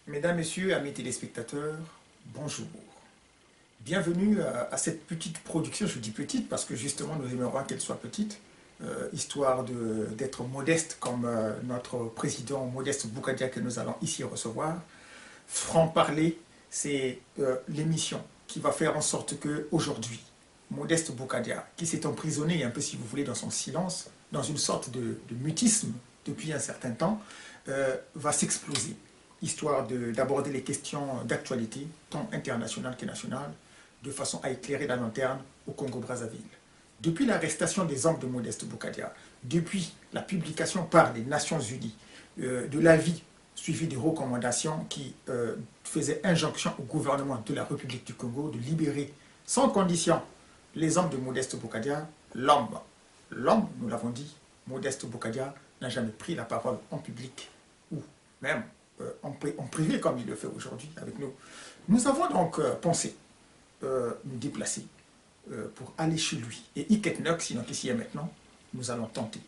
Mesdames, Messieurs, amis téléspectateurs, bonjour. Bienvenue à cette petite production. Je dis petite parce que justement nous aimerions qu'elle soit petite, histoire d'être modeste comme notre président Modeste Boukadia que nous allons ici recevoir. Franc-parler, c'est l'émission qui va faire en sorte que aujourd'hui, Modeste Boukadia, qui s'est emprisonné un peu si vous voulez dans son silence, dans une sorte de mutisme depuis un certain temps, va s'exploser, histoire d'aborder les questions d'actualité, tant internationales que nationales, de façon à éclairer la lanterne au Congo-Brazzaville. Depuis l'arrestation des hommes de Modeste Boukadia, depuis la publication par les Nations Unies de l'avis suivi des recommandations qui faisaient injonction au gouvernement de la République du Congo de libérer sans condition les hommes de Modeste Boukadia, l'homme, nous l'avons dit, Modeste Boukadia n'a jamais pris la parole en public ou même en privé comme il le fait aujourd'hui avec nous. Nous avons donc pensé nous déplacer pour aller chez lui. Et Iketnok, sinon ici et maintenant, nous allons tenter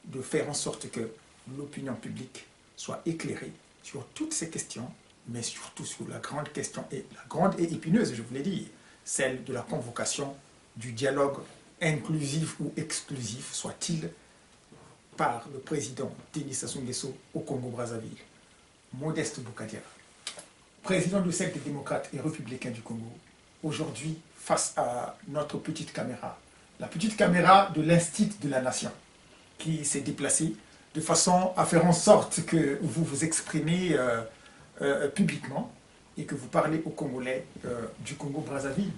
de faire en sorte que l'opinion publique soit éclairée sur toutes ces questions, mais surtout sur la grande question, et la grande et épineuse, je voulais dire, celle de la convocation du dialogue inclusif ou exclusif, soit-il, par le président Denis Sassou Nguesso au Congo-Brazzaville. Modeste Boukadia, président du cercle des démocrates et républicains du Congo, aujourd'hui face à notre petite caméra, la petite caméra de l'Institut de la Nation, qui s'est déplacée de façon à faire en sorte que vous vous exprimez publiquement et que vous parlez aux Congolais du Congo-Brazzaville,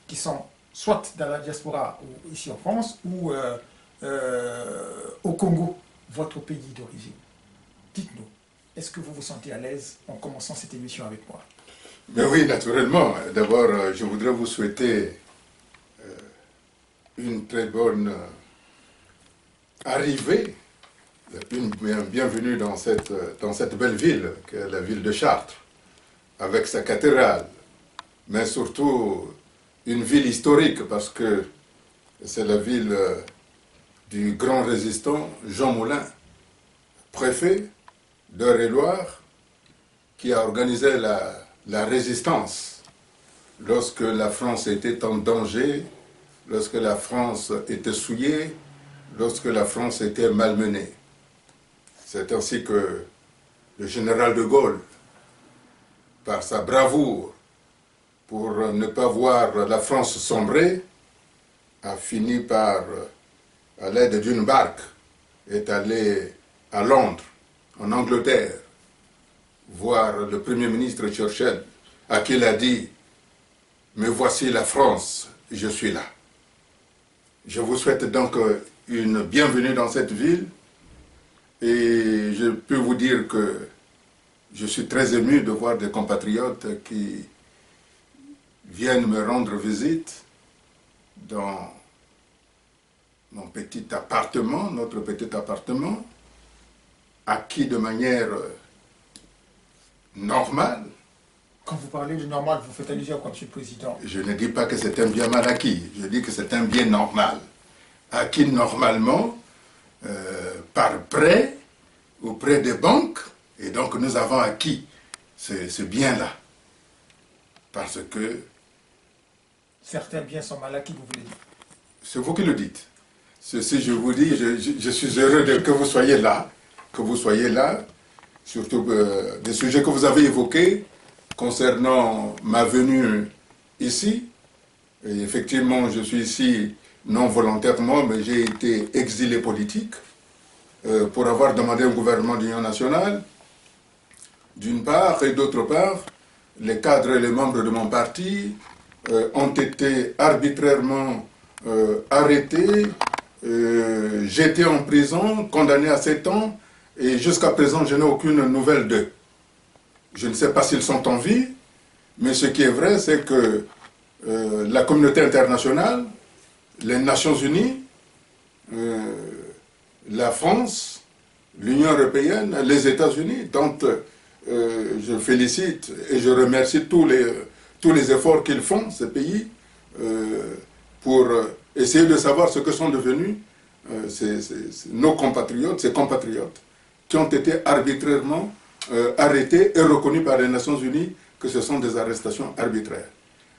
qui sont soit dans la diaspora ou ici en France, ou au Congo, votre pays d'origine. Dites-nous, est-ce que vous vous sentez à l'aise en commençant cette émission avec moi? Mais oui, naturellement. D'abord, je voudrais vous souhaiter une très bonne arrivée, une bienvenue dans cette belle ville, qui est la ville de Chartres, avec sa cathédrale, mais surtout une ville historique, parce que c'est la ville du grand résistant Jean Moulin, préfet d'Eure-et-Loir, qui a organisé la résistance lorsque la France était en danger, lorsque la France était souillée, lorsque la France était malmenée. C'est ainsi que le général de Gaulle, par sa bravoure, pour ne pas voir la France sombrer, a fini par, à l'aide d'une barque, est allé à Londres, en Angleterre, voir le Premier ministre Churchill, à qui il a dit « Me voici la France, je suis là ». Je vous souhaite donc une bienvenue dans cette ville et je peux vous dire que je suis très ému de voir des compatriotes qui viennent me rendre visite dans mon petit appartement, notre petit appartement, acquis de manière normale. Quand vous parlez de normal, vous faites allusion à Monsieur le Président. Je ne dis pas que c'est un bien mal acquis, je dis que c'est un bien normal. Acquis normalement par prêt auprès des banques, et donc nous avons acquis ce bien-là. Parce que... Certains biens sont mal acquis, vous voulez dire. C'est vous qui le dites. Ceci, je vous dis, je suis heureux que vous soyez là, surtout des sujets que vous avez évoqués concernant ma venue ici. Et effectivement, je suis ici non volontairement, mais j'ai été exilé politique pour avoir demandé un gouvernement d'union nationale, d'une part, et d'autre part, les cadres et les membres de mon parti ont été arbitrairement arrêtés, jetés en prison, condamnés à 7 ans, et jusqu'à présent, je n'ai aucune nouvelle d'eux. Je ne sais pas s'ils sont en vie, mais ce qui est vrai, c'est que la communauté internationale, les Nations Unies, la France, l'Union européenne, les États-Unis, dont je félicite et je remercie tous les efforts qu'ils font, ces pays, pour essayer de savoir ce que sont devenus nos compatriotes, ces compatriotes, qui ont été arbitrairement arrêtés et reconnus par les Nations Unies que ce sont des arrestations arbitraires.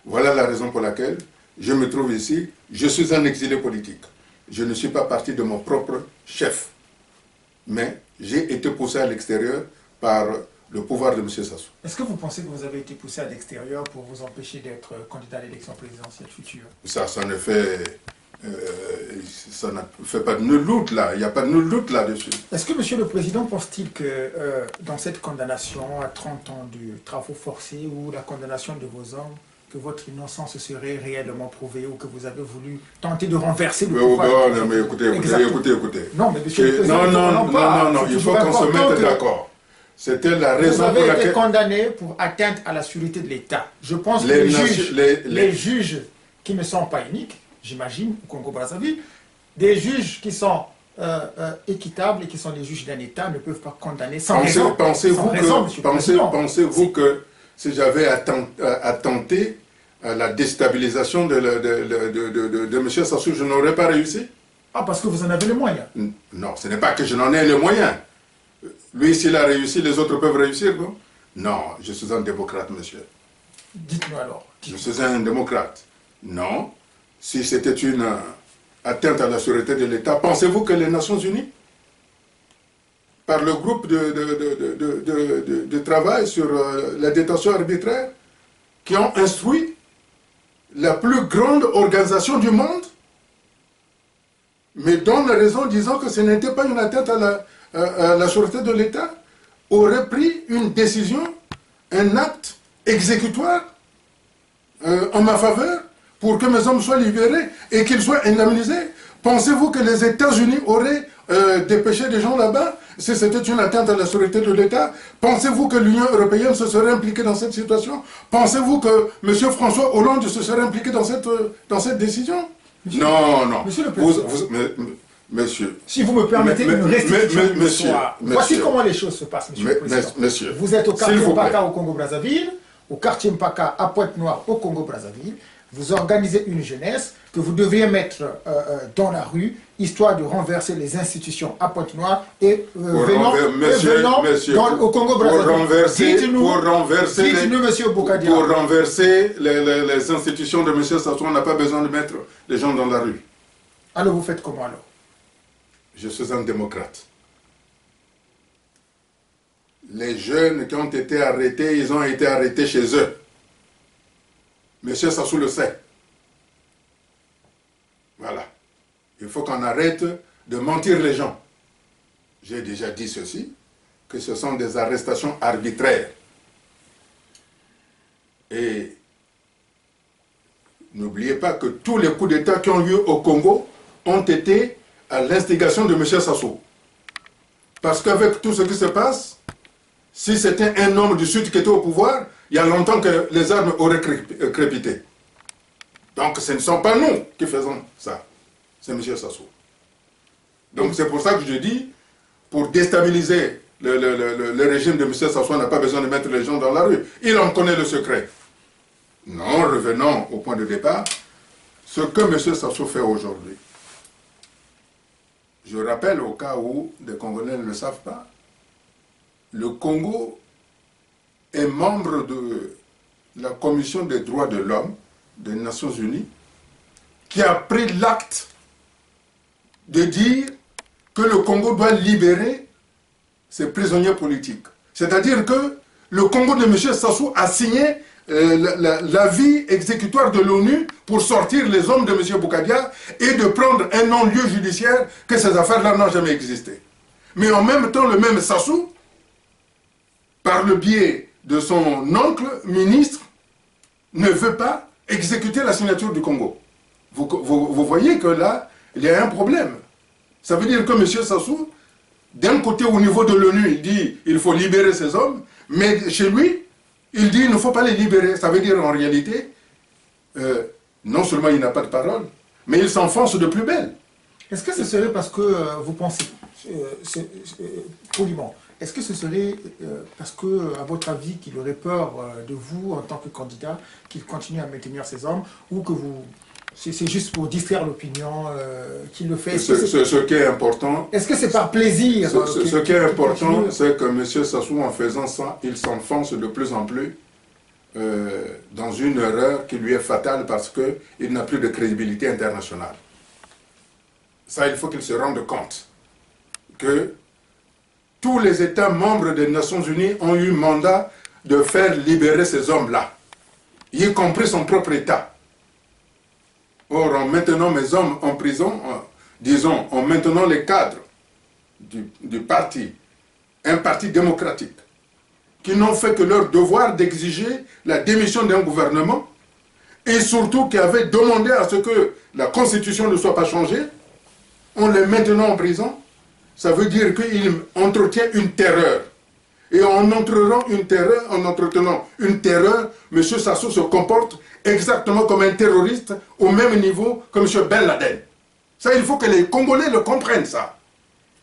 Voilà la raison pour laquelle je me trouve ici. Je suis un exilé politique. Je ne suis pas parti de mon propre chef. Mais j'ai été poussé à l'extérieur par le pouvoir de M. Sassou. Est-ce que vous pensez que vous avez été poussé à l'extérieur pour vous empêcher d'être candidat à l'élection présidentielle future? Ça ne fait... ça ne fait pas de nul doute là. Il n'y a pas de nul doute là-dessus. Est-ce que M. le Président pense-t-il que dans cette condamnation à 30 ans de travaux forcés ou la condamnation de vos hommes, que votre innocence serait réellement prouvée ou que vous avez voulu tenter de renverser le pouvoir? Non, mais écoutez. Non, mais monsieur le Président, non, il faut qu'on se mette d'accord. C'était la raison pour laquelle... Vous avez été condamné pour atteinte à la sûreté de l'État. Je pense que les juges qui ne sont pas uniques, j'imagine, au Congo-Brazzaville, des juges qui sont équitables et qui sont des juges d'un État ne peuvent pas condamner sans raison. Pensez-vous que si j'avais attenté à la déstabilisation de M. Sassou, je n'aurais pas réussi? Ah, parce que vous en avez les moyens. Non, ce n'est pas que je n'en ai les moyens. Lui, s'il a réussi, les autres peuvent réussir, non? Non, je suis un démocrate, monsieur. Dites-nous alors. Je suis un démocrate. Non. Si c'était une atteinte à la sûreté de l'État, pensez-vous que les Nations Unies, par le groupe de travail sur la détention arbitraire, qui ont instruit la plus grande organisation du monde, mais donnent raison disant que ce n'était pas une atteinte à la sûreté de l'État, aurait pris une décision, un acte exécutoire en ma faveur pour que mes hommes soient libérés et qu'ils soient indemnisés? Pensez-vous que les États-Unis auraient dépêché des gens là-bas si c'était une atteinte à la sûreté de l'État? Pensez-vous que l'Union européenne se serait impliquée dans cette situation? Pensez-vous que M. François Hollande se serait impliqué dans cette décision? Non. Monsieur le Président. Monsieur. Si vous me permettez une restitution de l'histoire. Voici monsieur, comment les choses se passent, Monsieur le Président. Monsieur, vous êtes au quartier Mpaka au Congo-Brazzaville, au quartier Mpaka à Pointe-Noire au Congo-Brazzaville. Vous organisez une jeunesse que vous devriez mettre dans la rue, histoire de renverser les institutions à Pointe-Noire et venant au Congo-Brazzaville. Dites-nous, monsieur Bokadia. Pour renverser les institutions de M. Sassou, on n'a pas besoin de mettre les gens dans la rue. Alors vous faites comment alors? Je suis un démocrate. Les jeunes qui ont été arrêtés, ils ont été arrêtés chez eux. Monsieur Sassou le sait. Voilà. Il faut qu'on arrête de mentir les gens. J'ai déjà dit ceci, que ce sont des arrestations arbitraires. Et n'oubliez pas que tous les coups d'État qui ont lieu au Congo ont été à l'instigation de M. Sassou. Parce qu'avec tout ce qui se passe, si c'était un homme du Sud qui était au pouvoir, il y a longtemps que les armes auraient crépité. Donc ce ne sont pas nous qui faisons ça, c'est M. Sassou. Donc c'est pour ça que je dis, pour déstabiliser le régime de M. Sassou, on n'a pas besoin de mettre les gens dans la rue. Il en connaît le secret. Non, revenons au point de départ. Ce que M. Sassou fait aujourd'hui, je rappelle au cas où des Congolais ne le savent pas, le Congo est membre de la Commission des droits de l'homme des Nations Unies qui a pris l'acte de dire que le Congo doit libérer ses prisonniers politiques. C'est-à-dire que le Congo de M. Sassou a signé l'avis exécutoire de l'ONU pour sortir les hommes de M. Bokadia et de prendre un non-lieu judiciaire que ces affaires-là n'ont jamais existé. Mais en même temps, le même Sassou, par le biais de son oncle ministre, ne veut pas exécuter la signature du Congo. Vous voyez que là, il y a un problème. Ça veut dire que M. Sassou, d'un côté au niveau de l'ONU, il dit qu'il faut libérer ces hommes, mais chez lui, il dit qu'il ne faut pas les libérer. Ça veut dire en réalité, non seulement il n'a pas de parole, mais il s'enfonce de plus belle. Est-ce que ce serait parce que vous pensez, poliment, est-ce que ce serait parce que, à votre avis, qu'il aurait peur de vous en tant que candidat, qu'il continue à maintenir ses hommes, ou que vous C'est juste pour distraire l'opinion qui le fait. Ce qui est important... Est-ce que c'est par plaisir? Ce qui est important, c'est que M. Sassou, en faisant ça, il s'enfonce de plus en plus dans une erreur qui lui est fatale parce qu'il n'a plus de crédibilité internationale. Ça, il faut qu'il se rende compte que tous les États membres des Nations Unies ont eu mandat de faire libérer ces hommes-là, y compris son propre État. Or, en maintenant mes hommes en prison, disons, en maintenant les cadres du parti, un parti démocratique, qui n'ont fait que leur devoir d'exiger la démission d'un gouvernement, et surtout qui avaient demandé à ce que la Constitution ne soit pas changée, en les maintenant en prison, ça veut dire qu'il entretient une terreur. Et en entretenant une terreur, M. Sassou se comporte exactement comme un terroriste au même niveau que M. Ben Laden. Ça, il faut que les Congolais le comprennent, ça.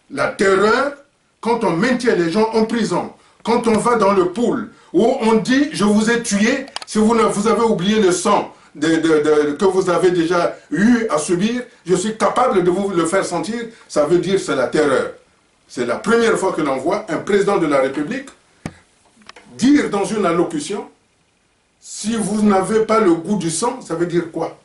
La terreur, quand on maintient les gens en prison, quand on va dans le pool, où on dit « je vous ai tué, si vous avez oublié le sang que vous avez déjà eu à subir, je suis capable de vous le faire sentir », ça veut dire c'est la terreur. C'est la première fois que l'on voit un président de la République dire dans une allocution « si vous n'avez pas le goût du sang », ça veut dire quoi?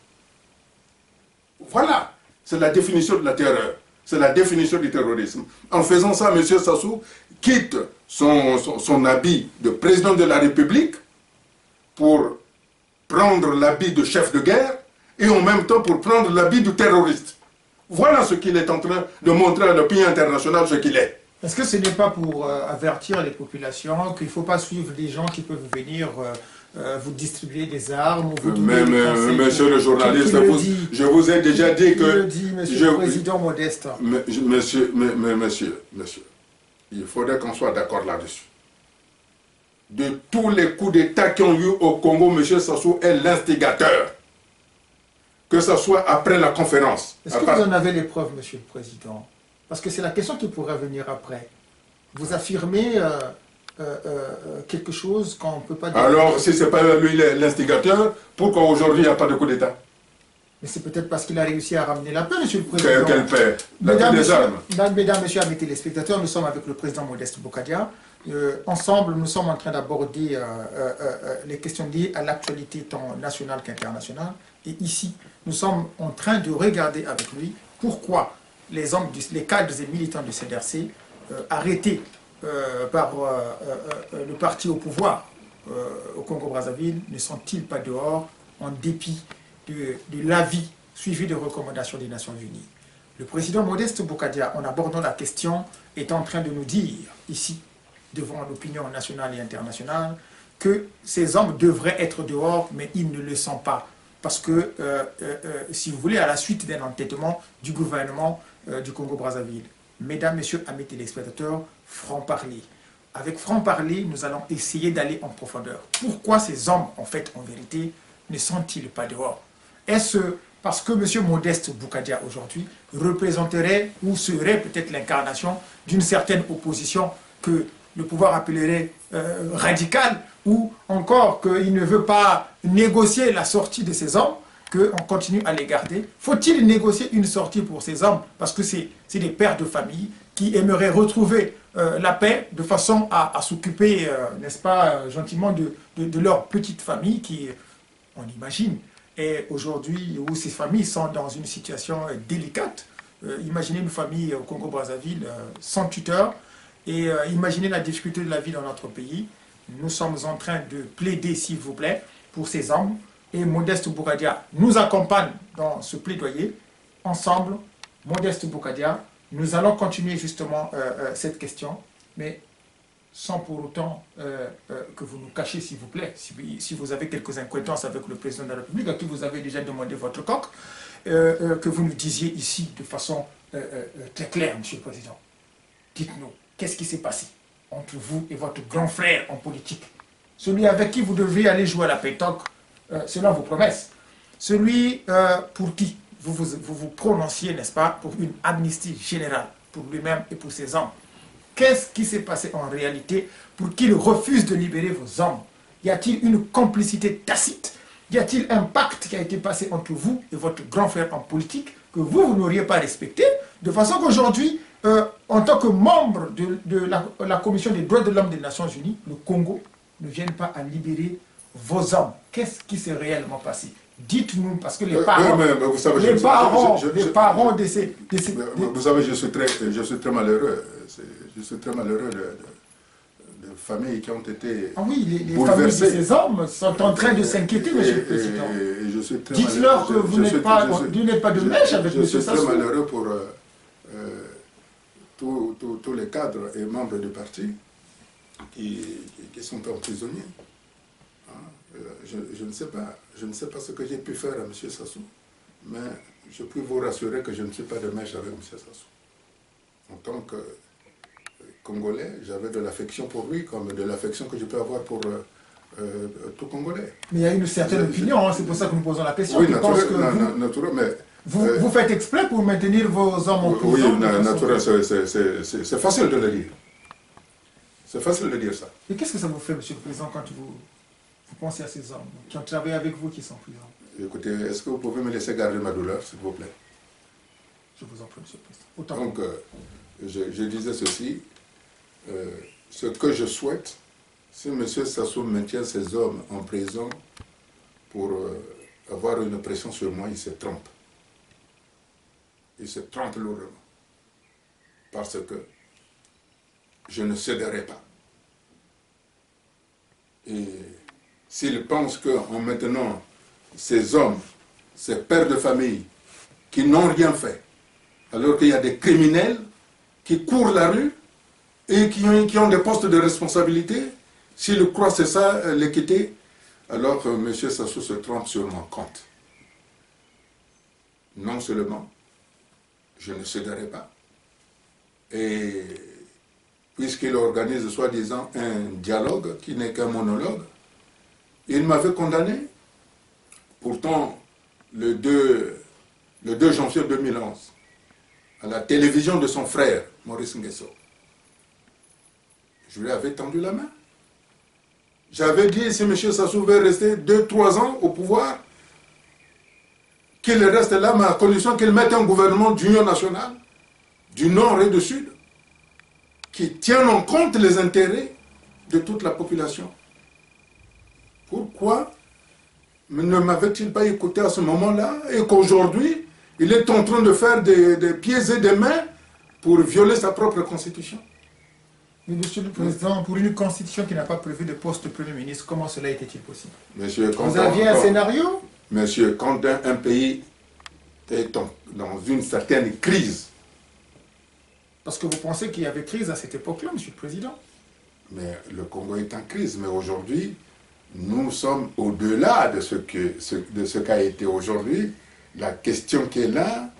Voilà, c'est la définition de la terreur. C'est la définition du terrorisme. En faisant ça, M. Sassou quitte son habit de président de la République pour prendre l'habit de chef de guerre et en même temps pour prendre l'habit du terroriste. Voilà ce qu'il est en train de montrer à l'opinion internationale, ce qu'il est. Est-ce que ce n'est pas pour avertir les populations qu'il ne faut pas suivre des gens qui peuvent venir vous distribuer des armes ou vous donner des conseils? Monsieur le journaliste, je vous ai déjà dit que... le dit, monsieur le président Modeste. Monsieur, il faudrait qu'on soit d'accord là-dessus. De tous les coups d'État qui ont eu au Congo, M. Sassou est l'instigateur. Que ce soit après la conférence. Est-ce que vous en avez les preuves, monsieur le président? Parce que c'est la question qui pourrait venir après. Vous affirmez quelque chose qu'on ne peut pas dire. Alors, si ce n'est pas lui l'instigateur, pourquoi aujourd'hui il n'y a pas de coup d'État? Mais c'est peut-être parce qu'il a réussi à ramener la paix, monsieur le président. Quelle paix? La paix des armes. Mesdames, messieurs, amis téléspectateurs, nous sommes avec le président Modeste Bokadia. Ensemble, nous sommes en train d'aborder les questions liées à l'actualité tant nationale qu'internationale. Et ici, nous sommes en train de regarder avec lui pourquoi les cadres et militants du CDRC arrêtés par le parti au pouvoir au Congo-Brazzaville ne sont-ils pas dehors en dépit de l'avis suivi de recommandations des Nations Unies? Le président Modeste Bokadia, en abordant la question, est en train de nous dire ici, devant l'opinion nationale et internationale, que ces hommes devraient être dehors, mais ils ne le sont pas. Parce que, si vous voulez, à la suite d'un entêtement du gouvernement du Congo-Brazzaville, mesdames, messieurs, amis téléspectateurs, franc-parler. Avec franc-parler, nous allons essayer d'aller en profondeur. Pourquoi ces hommes, en fait, en vérité, ne sont-ils pas dehors? Est-ce parce que M. Modeste Bokadia, aujourd'hui, représenterait ou serait peut-être l'incarnation d'une certaine opposition que le pouvoir appellerait radicale, ou encore qu'il ne veut pas négocier la sortie de ces hommes, qu'on continue à les garder? Faut-il négocier une sortie pour ces hommes? Parce que c'est des pères de famille qui aimeraient retrouver la paix de façon à s'occuper, n'est-ce pas, gentiment de leur petite famille qui, on imagine, est aujourd'hui où ces familles sont dans une situation délicate. Imaginez une famille au Congo-Brazzaville sans tuteur, et imaginez la difficulté de la vie dans notre pays. Nous sommes en train de plaider, s'il vous plaît, pour ces hommes. Et Modeste Bokadia nous accompagne dans ce plaidoyer. Ensemble, Modeste Bokadia, nous allons continuer justement cette question, mais sans pour autant que vous nous cachiez, s'il vous plaît, si vous avez quelques incohérences avec le président de la République, à qui vous avez déjà demandé votre coque, que vous nous disiez ici de façon très claire, monsieur le président. Dites-nous, qu'est-ce qui s'est passé entre vous et votre grand frère en politique? Celui avec qui vous devez aller jouer à la pétanque, selon vos promesses. Celui pour qui vous prononciez, n'est-ce pas, pour une amnistie générale, pour lui-même et pour ses hommes. Qu'est-ce qui s'est passé en réalité pour qu'il refuse de libérer vos hommes? Y a-t-il une complicité tacite Y a-t-il un pacte qui a été passé entre vous et votre grand frère en politique que vous n'auriez pas respecté, de façon qu'aujourd'hui, en tant que membre de la Commission des droits de l'homme des Nations Unies, le Congo ne vienne pas à libérer vos hommes? Qu'est-ce qui s'est réellement passé? Dites-nous, parce que les parents, vous savez, les parents de ces... Vous savez, je suis très malheureux. Je suis très malheureux de familles qui ont été Ah oui, les familles de bouleversées. ces hommes sont en train de s'inquiéter, Monsieur le Président. Dites-leur que vous n'êtes pas de mèche avec M. Sassou. Je suis très malheureux pour tous les cadres et membres du parti qui sont emprisonnés. Je ne sais pas ce que j'ai pu faire à M. Sassou, mais je peux vous rassurer que je ne suis pas de mèche avec M. Sassou. En tant que Congolais, j'avais de l'affection pour lui, comme de l'affection que je peux avoir pour tout Congolais. Mais il y a une certaine opinion, hein, c'est pour ça que nous posons la question. Oui, naturel, mais... Vous faites exprès pour maintenir vos hommes en prison? Oui, naturel, c'est facile de le dire. C'est facile de dire ça. Et qu'est-ce que ça vous fait, Monsieur le Président, quand vous pensez à ces hommes qui ont travaillé avec vous, qui sont en prison? Écoutez, est-ce que vous pouvez me laisser garder ma douleur, s'il vous plaît? Je vous en prie, Monsieur le Président. Donc, je disais ceci, ce que je souhaite, si M. Sassou maintient ses hommes en prison pour avoir une pression sur moi, il se trompe. Il se trompe lourdement. Parce que je ne céderai pas. Et s'il pense qu'en maintenant ces hommes, ces pères de famille, qui n'ont rien fait, alors qu'il y a des criminels qui courent la rue et qui ont des postes de responsabilité, s'il croit c'est ça l'équité, alors M. Sassou se trompe sur mon compte. Non seulement, je ne céderai pas, et puisqu'il organise soi-disant un dialogue qui n'est qu'un monologue, il m'avait condamné. Pourtant, le 2 janvier 2011, à la télévision de son frère, Maurice Nguesso, je lui avais tendu la main. J'avais dit, si M. Sassou veut rester 2-3 ans au pouvoir, qu'il reste là, mais à condition qu'il mette un gouvernement d'union nationale, du Nord et du Sud, qui tienne en compte les intérêts de toute la population. Pourquoi ne m'avait-il pas écouté à ce moment-là et qu'aujourd'hui, il est en train de faire des pieds et des mains pour violer sa propre constitution? Mais Monsieur le Président, pour une constitution qui n'a pas prévu de poste de Premier ministre, comment cela était-il possible? Monsieur, vous aviez un scénario? Monsieur, quand un pays est dans une certaine crise... Parce que vous pensez qu'il y avait crise à cette époque-là, Monsieur le Président? Mais le Congo est en crise, mais aujourd'hui, nous sommes au-delà de ce qu'a été aujourd'hui. La question qui est là,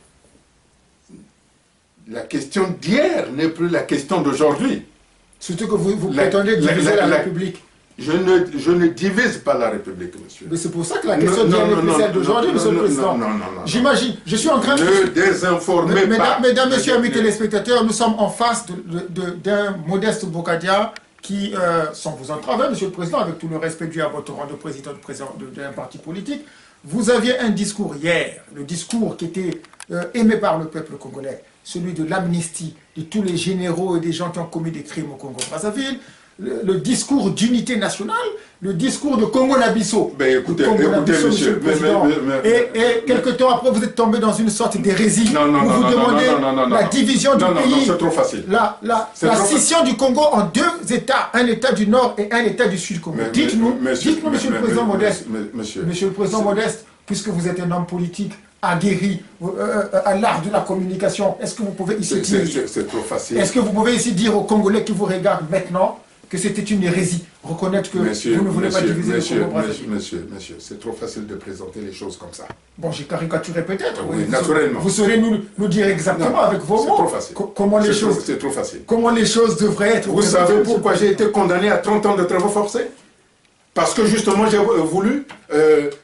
la question d'hier n'est plus la question d'aujourd'hui. Surtout que vous prétendez diviser la République. Je ne divise pas la République, monsieur. Mais c'est pour ça que la question d'hier n'est plus celle d'aujourd'hui, Monsieur le Président. Non. J'imagine, je suis en train de... Ne désinformez pas. Mesdames, Messieurs, amis téléspectateurs, nous sommes en face d'un Modeste Bokadia qui sans vous entraver, Monsieur le Président, avec tout le respect dû à votre rang de président d'un parti politique. Vous aviez un discours hier, le discours qui était aimé par le peuple congolais, celui de l'amnistie, de tous les généraux et des gens qui ont commis des crimes au Congo-Brazzaville, le discours d'unité nationale, le discours de Congo-Nabisso. Ben écoutez, monsieur le Président. Et quelques temps après, vous êtes tombé dans une sorte d'hérésie où vous demandez la division du pays. Non, c'est trop facile. La scission du Congo en 2 États, un État du Nord et un État du Sud Congo. Dites-nous, Monsieur le Président Modeste, Monsieur le Président Modeste, puisque vous êtes un homme politique aguerri à l'art de la communication, est-ce que vous pouvez ici dire... C'est trop facile. Est-ce que vous pouvez ici dire aux Congolais qui vous regardent maintenant que c'était une hérésie, reconnaître que vous ne voulez pas diviser le Congo-Brazzaville? Monsieur, c'est trop facile de présenter les choses comme ça. Bon, j'ai caricaturé peut-être. Oui, naturellement. Vous saurez nous dire exactement avec vos mots. C'est trop facile. C'est trop facile. Comment les choses devraient être. Vous savez pourquoi j'ai été condamné à 30 ans de travaux forcés? Parce que justement, j'ai voulu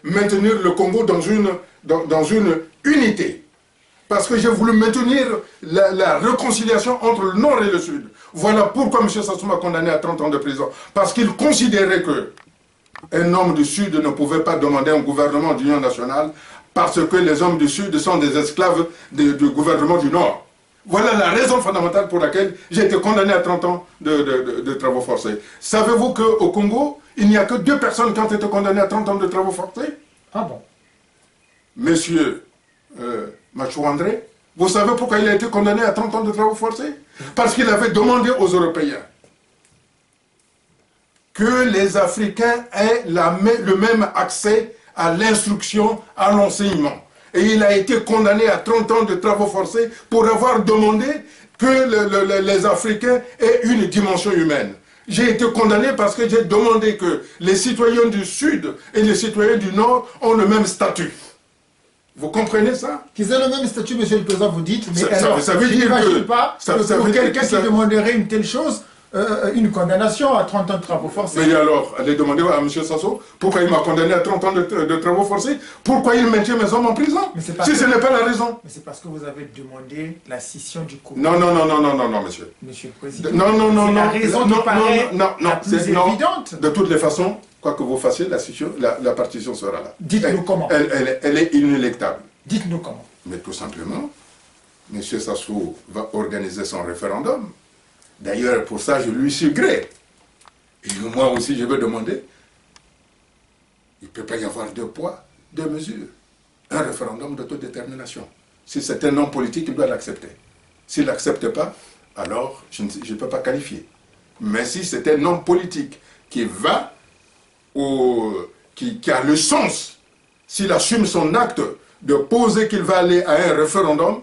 maintenir le Congo dans une unité. Parce que j'ai voulu maintenir la réconciliation entre le Nord et le Sud. Voilà pourquoi M. Sassou m'a condamné à 30 ans de prison. Parce qu'il considérait que Un homme du Sud ne pouvait pas demander un gouvernement d'union nationale parce que les hommes du Sud sont des esclaves du gouvernement du Nord. Voilà la raison fondamentale pour laquelle j'ai été condamné à 30 ans de travaux forcés. Savez-vous qu'au Congo, il n'y a que 2 personnes qui ont été condamnées à 30 ans de travaux forcés? Ah bon? Monsieur Machou André, vous savez pourquoi il a été condamné à 30 ans de travaux forcés? Parce qu'il avait demandé aux Européens que les Africains aient le même accès à l'instruction, à l'enseignement. Et il a été condamné à 30 ans de travaux forcés pour avoir demandé que les Africains aient une dimension humaine. J'ai été condamné parce que j'ai demandé que les citoyens du Sud et les citoyens du Nord ont le même statut. Vous comprenez ça? Qu'ils aient le même statut, monsieur le Président, vous dites, mais ça veut je dire n'imagine que... pas que pour quelqu'un qui demanderait une telle chose, une condamnation à 30 ans de travaux forcés. Mais alors, allez demander à M. Sassou pourquoi il m'a condamné à 30 ans de travaux forcés, pourquoi il maintient mes hommes en prison, si ce n'est pas la raison. Mais c'est parce que vous avez demandé la scission du Congo. Non, monsieur. Monsieur le Président. Non, la raison qui paraît la plus évidente. De toutes les façons, quoi que vous fassiez, la partition sera là. Dites-nous comment. Elle est inéluctable. Dites-nous comment. Mais tout simplement, M. Sassou va organiser son référendum. D'ailleurs, pour ça, je lui suis gré. Et moi aussi, je vais demander. Il ne peut pas y avoir 2 poids, 2 mesures. Un référendum d'autodétermination. Si c'est un homme politique, il doit l'accepter. S'il ne l'accepte pas, alors je ne peux pas qualifier. Mais si c'est un homme politique qui va, qui a le sens, s'il assume son acte de poser qu'il va aller à un référendum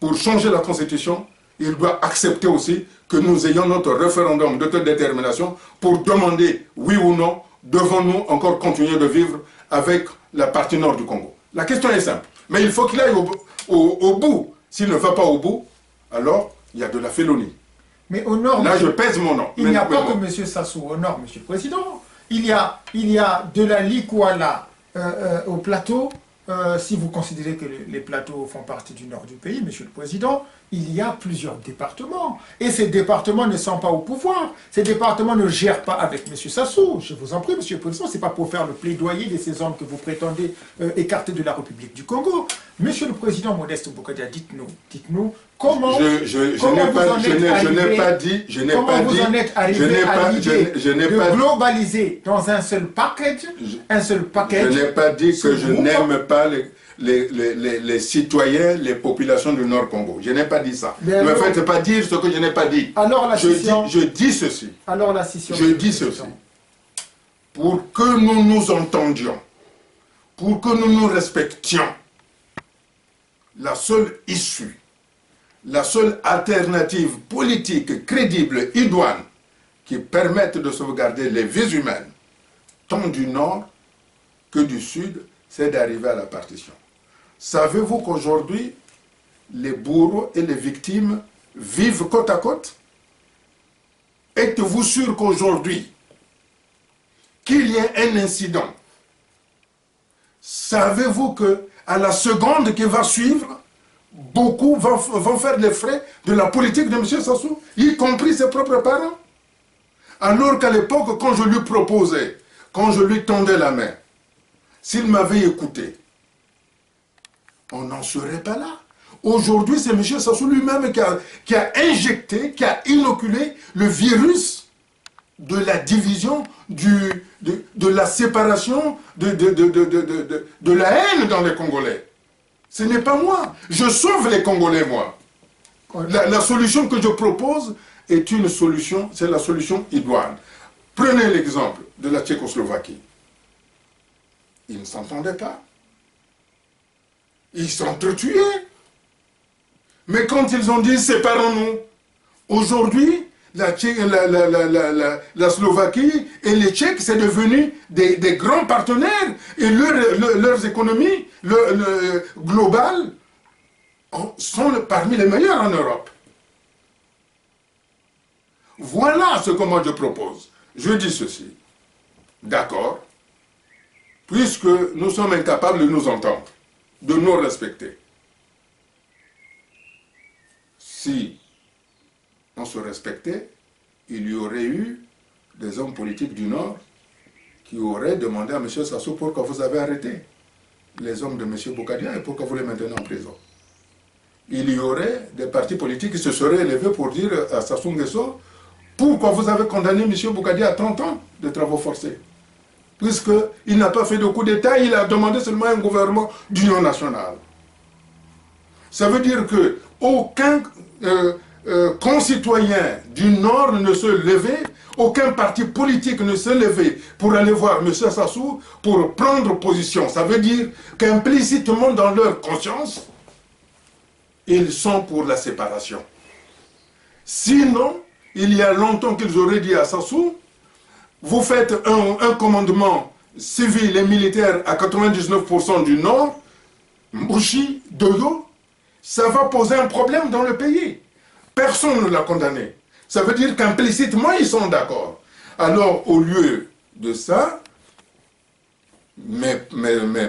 pour changer la Constitution, il doit accepter aussi que nous ayons notre référendum d'autodétermination pour demander, oui ou non, devons-nous encore continuer de vivre avec la partie nord du Congo. La question est simple, mais il faut qu'il aille au bout. S'il ne va pas au bout, alors il y a de la félonie. Mais au nord... Là, je pèse mon nom. Il n'y a pas que M. Sassou au nord, M. le Président. Il y a de la Likuala au plateau. Si vous considérez que les plateaux font partie du nord du pays, Monsieur le Président, il y a plusieurs départements. Et ces départements ne sont pas au pouvoir. Ces départements ne gèrent pas avec M. Sassou. Je vous en prie, Monsieur le Président, ce n'est pas pour faire le plaidoyer de ces hommes que vous prétendez écarter de la République du Congo. Monsieur le Président Modeste Bokadia, dites-nous comment vous en êtes arrivé à l'idée de globaliser dans un seul package, Je n'ai pas dit que je n'aime pas les citoyens, les populations du Nord Congo. Je n'ai pas dit ça. Ne me faites pas dire ce que je n'ai pas dit. Alors la scission, je dis ceci. Alors la scission. Je dis ceci. Pour que nous nous entendions, pour que nous nous respections, la seule issue, la seule alternative politique crédible, idoine, qui permette de sauvegarder les vies humaines, tant du Nord que du Sud, c'est d'arriver à la partition. Savez-vous qu'aujourd'hui, les bourreaux et les victimes vivent côte à côte? Êtes-vous sûr qu'aujourd'hui, qu'il y ait un incident, savez-vous qu'à la seconde qui va suivre, beaucoup vont faire les frais de la politique de M. Sassou, y compris ses propres parents? Alors qu'à l'époque, quand je lui proposais, quand je lui tendais la main, s'il m'avait écouté, on n'en serait pas là. Aujourd'hui, c'est M. Sassou lui-même qui a injecté, qui a inoculé le virus de la division, de la séparation, de la haine dans les Congolais. Ce n'est pas moi. Je sauve les Congolais, moi. La solution que je propose est une solution, c'est la solution idoine. Prenez l'exemple de la Tchécoslovaquie. Ils ne s'entendaient pas. Ils s'entretuaient. Mais quand ils ont dit séparons-nous, aujourd'hui, la Slovaquie et les Tchèques, c'est devenu des grands partenaires et leurs économies globales sont parmi les meilleures en Europe. Voilà ce que moi je propose. Je dis ceci. D'accord. Puisque nous sommes incapables de nous entendre, de nous respecter. Si on se respectait, il y aurait eu des hommes politiques du Nord qui aurait demandé à M. Sassou pourquoi vous avez arrêté les hommes de M. Bougadia et pourquoi vous les maintenez en prison. Il y aurait des partis politiques qui se seraient élevés pour dire à Sassou Nguesso pourquoi vous avez condamné M. Bougadia à 30 ans de travaux forcés. Puisqu'il n'a pas fait de coup d'État, il a demandé seulement un gouvernement d'union nationale. Ça veut dire qu'aucun concitoyen du Nord ne se levait, aucun parti politique ne se levait pour aller voir M. Sassou pour prendre position. Ça veut dire qu'implicitement dans leur conscience, ils sont pour la séparation. Sinon, il y a longtemps qu'ils auraient dit à Sassou, vous faites un commandement civil et militaire à 99% du Nord, Mouchi, Doyo, ça va poser un problème dans le pays. Personne ne l'a condamné. Ça veut dire qu'implicitement, ils sont d'accord. Alors, au lieu de ça, mes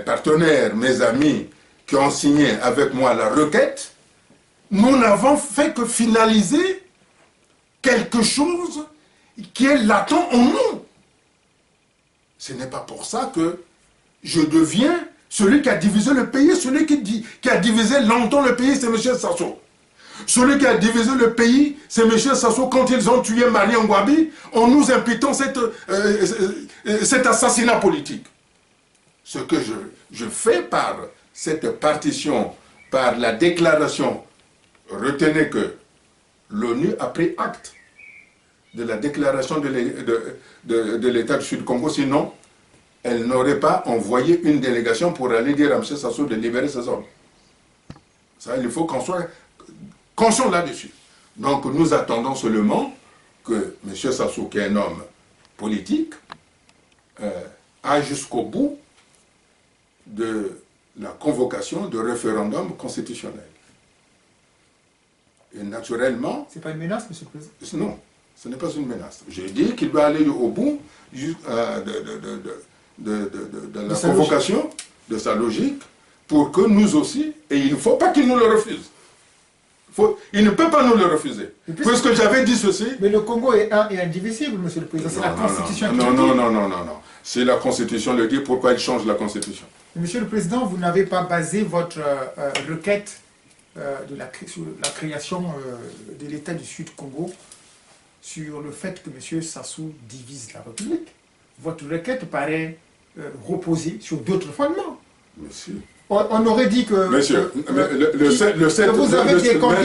partenaires, mes amis qui ont signé avec moi la requête, nous n'avons fait que finaliser quelque chose qui est latent en nous. Ce n'est pas pour ça que je deviens celui qui a divisé le pays. Celui qui a divisé longtemps le pays, c'est M. Sassou. Celui qui a divisé le pays, c'est M. Sassou quand ils ont tué Marie Ngouabi en nous imputant cet assassinat politique. Ce que je fais par cette partition, par la déclaration, retenez que l'ONU a pris acte de la déclaration de l'État du Sud-Congo, sinon elle n'aurait pas envoyé une délégation pour aller dire à M. Sassou de libérer ses hommes. Ça, il faut qu'on soit conscient là-dessus. Donc nous attendons seulement que M. Sassou, qui est un homme politique, aille jusqu'au bout de la convocation de référendum constitutionnel. Et naturellement... C'est pas une menace, M. le Président? Non, ce n'est pas une menace. J'ai dit qu'il doit aller au bout de la convocation, de sa logique, pour que nous aussi, et il ne faut pas qu'il nous le refuse. Il ne peut pas nous le refuser. Puisque j'avais dit ceci... Mais le Congo est un et indivisible, M. le Président. C'est la Constitution qui le dit. Non. Si la Constitution le dit, pourquoi il change la Constitution? Monsieur le Président, vous n'avez pas basé votre requête sur la création de l'État du Sud-Congo sur le fait que M. Sassou divise la République. Votre requête paraît reposer sur d'autres fondements. Monsieur. On aurait dit que... Monsieur, le 7... Vous avez décompté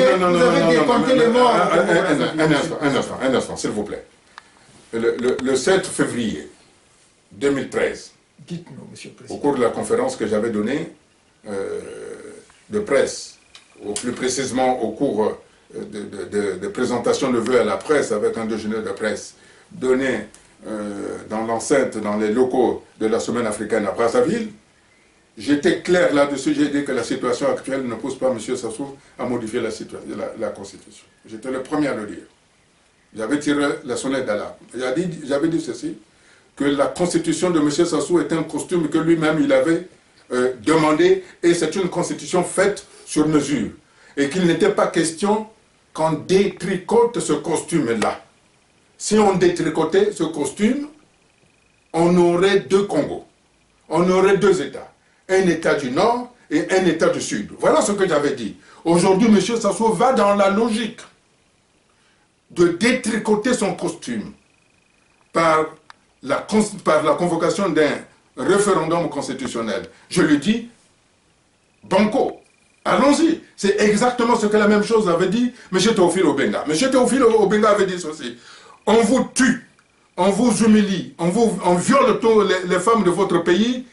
les morts. Un instant, s'il vous plaît. Le 7 février 2013, dites-nous, Monsieur le Président, au cours de la conférence que j'avais donnée de presse, ou plus précisément au cours de présentation de vœux à la presse avec un déjeuner de presse donné dans l'enceinte, dans les locaux de la Semaine africaine à Brazzaville, j'étais clair là-dessus. J'ai dit que la situation actuelle ne pousse pas M. Sassou à modifier la Constitution. J'étais le premier à le dire. J'avais tiré la sonnette d'alarme. J'avais dit ceci, que la Constitution de M. Sassou est un costume que lui-même il avait demandé, et c'est une Constitution faite sur mesure. Et qu'il n'était pas question qu'on détricote ce costume-là. Si on détricotait ce costume, on aurait deux Congos. On aurait deux États. Un État du Nord et un État du Sud. Voilà ce que j'avais dit. Aujourd'hui, M. Sassou va dans la logique de détricoter son costume par la convocation d'un référendum constitutionnel. Je lui dis, banco, allons-y. C'est exactement ce que la même chose avait dit M. Théophile Obenga. M. Théophile Obenga avait dit ceci. On vous tue, on vous humilie, on viole les femmes de votre pays,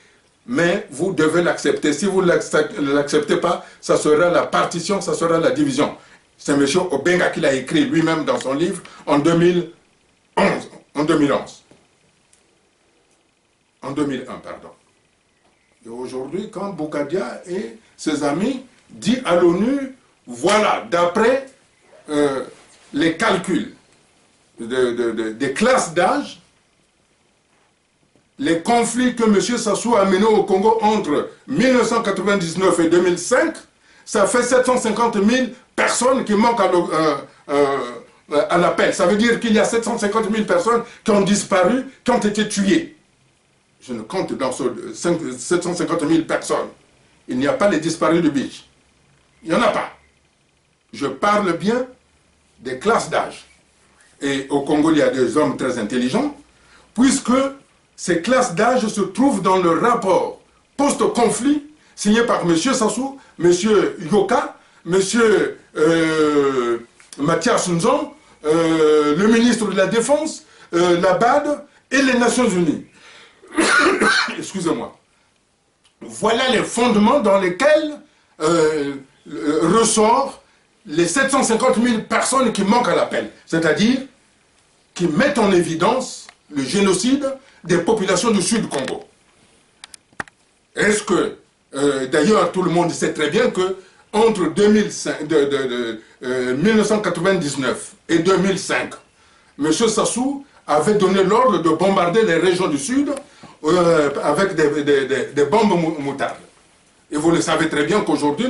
mais vous devez l'accepter. Si vous ne l'acceptez pas, ça sera la partition, ça sera la division. C'est M. Obenga qui l'a écrit lui-même dans son livre en 2011. En 2001, pardon. Et aujourd'hui, quand Bougadia et ses amis disent à l'ONU, voilà, d'après les calculs des classes d'âge, les conflits que M. Sassou a menés au Congo entre 1999 et 2005, ça fait 750 000 personnes qui manquent à l'appel. Ça veut dire qu'il y a 750 000 personnes qui ont disparu, qui ont été tuées. je ne compte dans ce 750 000 personnes, il n'y a pas les disparus du beach. Il n'y en a pas. Je parle bien des classes d'âge. Et au Congo, il y a des hommes très intelligents, puisque ces classes d'âge se trouvent dans le rapport post-conflit signé par M. Sassou, M. Yoka, M. Mathias Nzon, le ministre de la Défense, la BAD et les Nations Unies. Excusez-moi. Voilà les fondements dans lesquels ressort les 750 000 personnes qui manquent à l'appel, c'est-à-dire qui mettent en évidence le génocide des populations du sud du Congo. Est-ce que, d'ailleurs, tout le monde sait très bien que entre 1999 et 2005, M. Sassou avait donné l'ordre de bombarder les régions du sud avec des bombes moutardes. Et vous le savez très bien qu'aujourd'hui,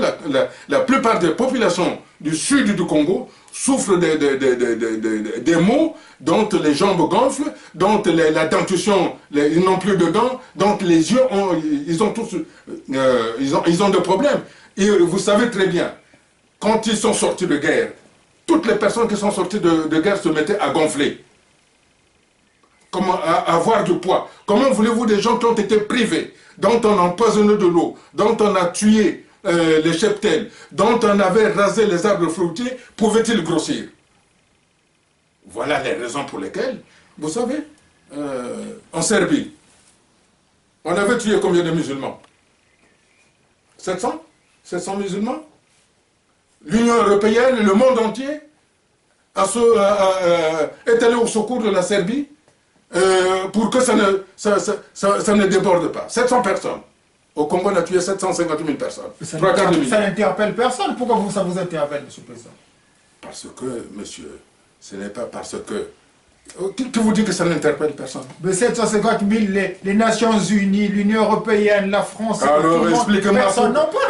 la plupart des populations du sud du Congo souffrent des maux dont les jambes gonflent, dont la dentition, ils n'ont plus de dents, dont les yeux, ils ont tous, ils ont des problèmes. Et vous savez très bien, quand ils sont sortis de guerre, toutes les personnes qui sont sorties de guerre se mettaient à gonfler. Comment avoir du poids. Comment voulez-vous des gens qui ont été privés, dont on a empoisonné de l'eau, dont on a tué les cheptels, dont on avait rasé les arbres fruitiers, pouvaient-ils grossir? Voilà les raisons pour lesquelles, vous savez, en Serbie, on avait tué combien de musulmans? 700? 700 musulmans? L'Union européenne, le monde entier, est allé au secours de la Serbie pour que ça ne déborde pas. 700 personnes. Au Congo, on a tué 750 000 personnes. Ça n'interpelle personne. Pourquoi ça vous interpelle, M. le Président? Parce que, monsieur, ce n'est pas parce que... Qui vous dit que ça n'interpelle personne? De 750 000, les Nations Unies, l'Union Européenne, la France... Alors,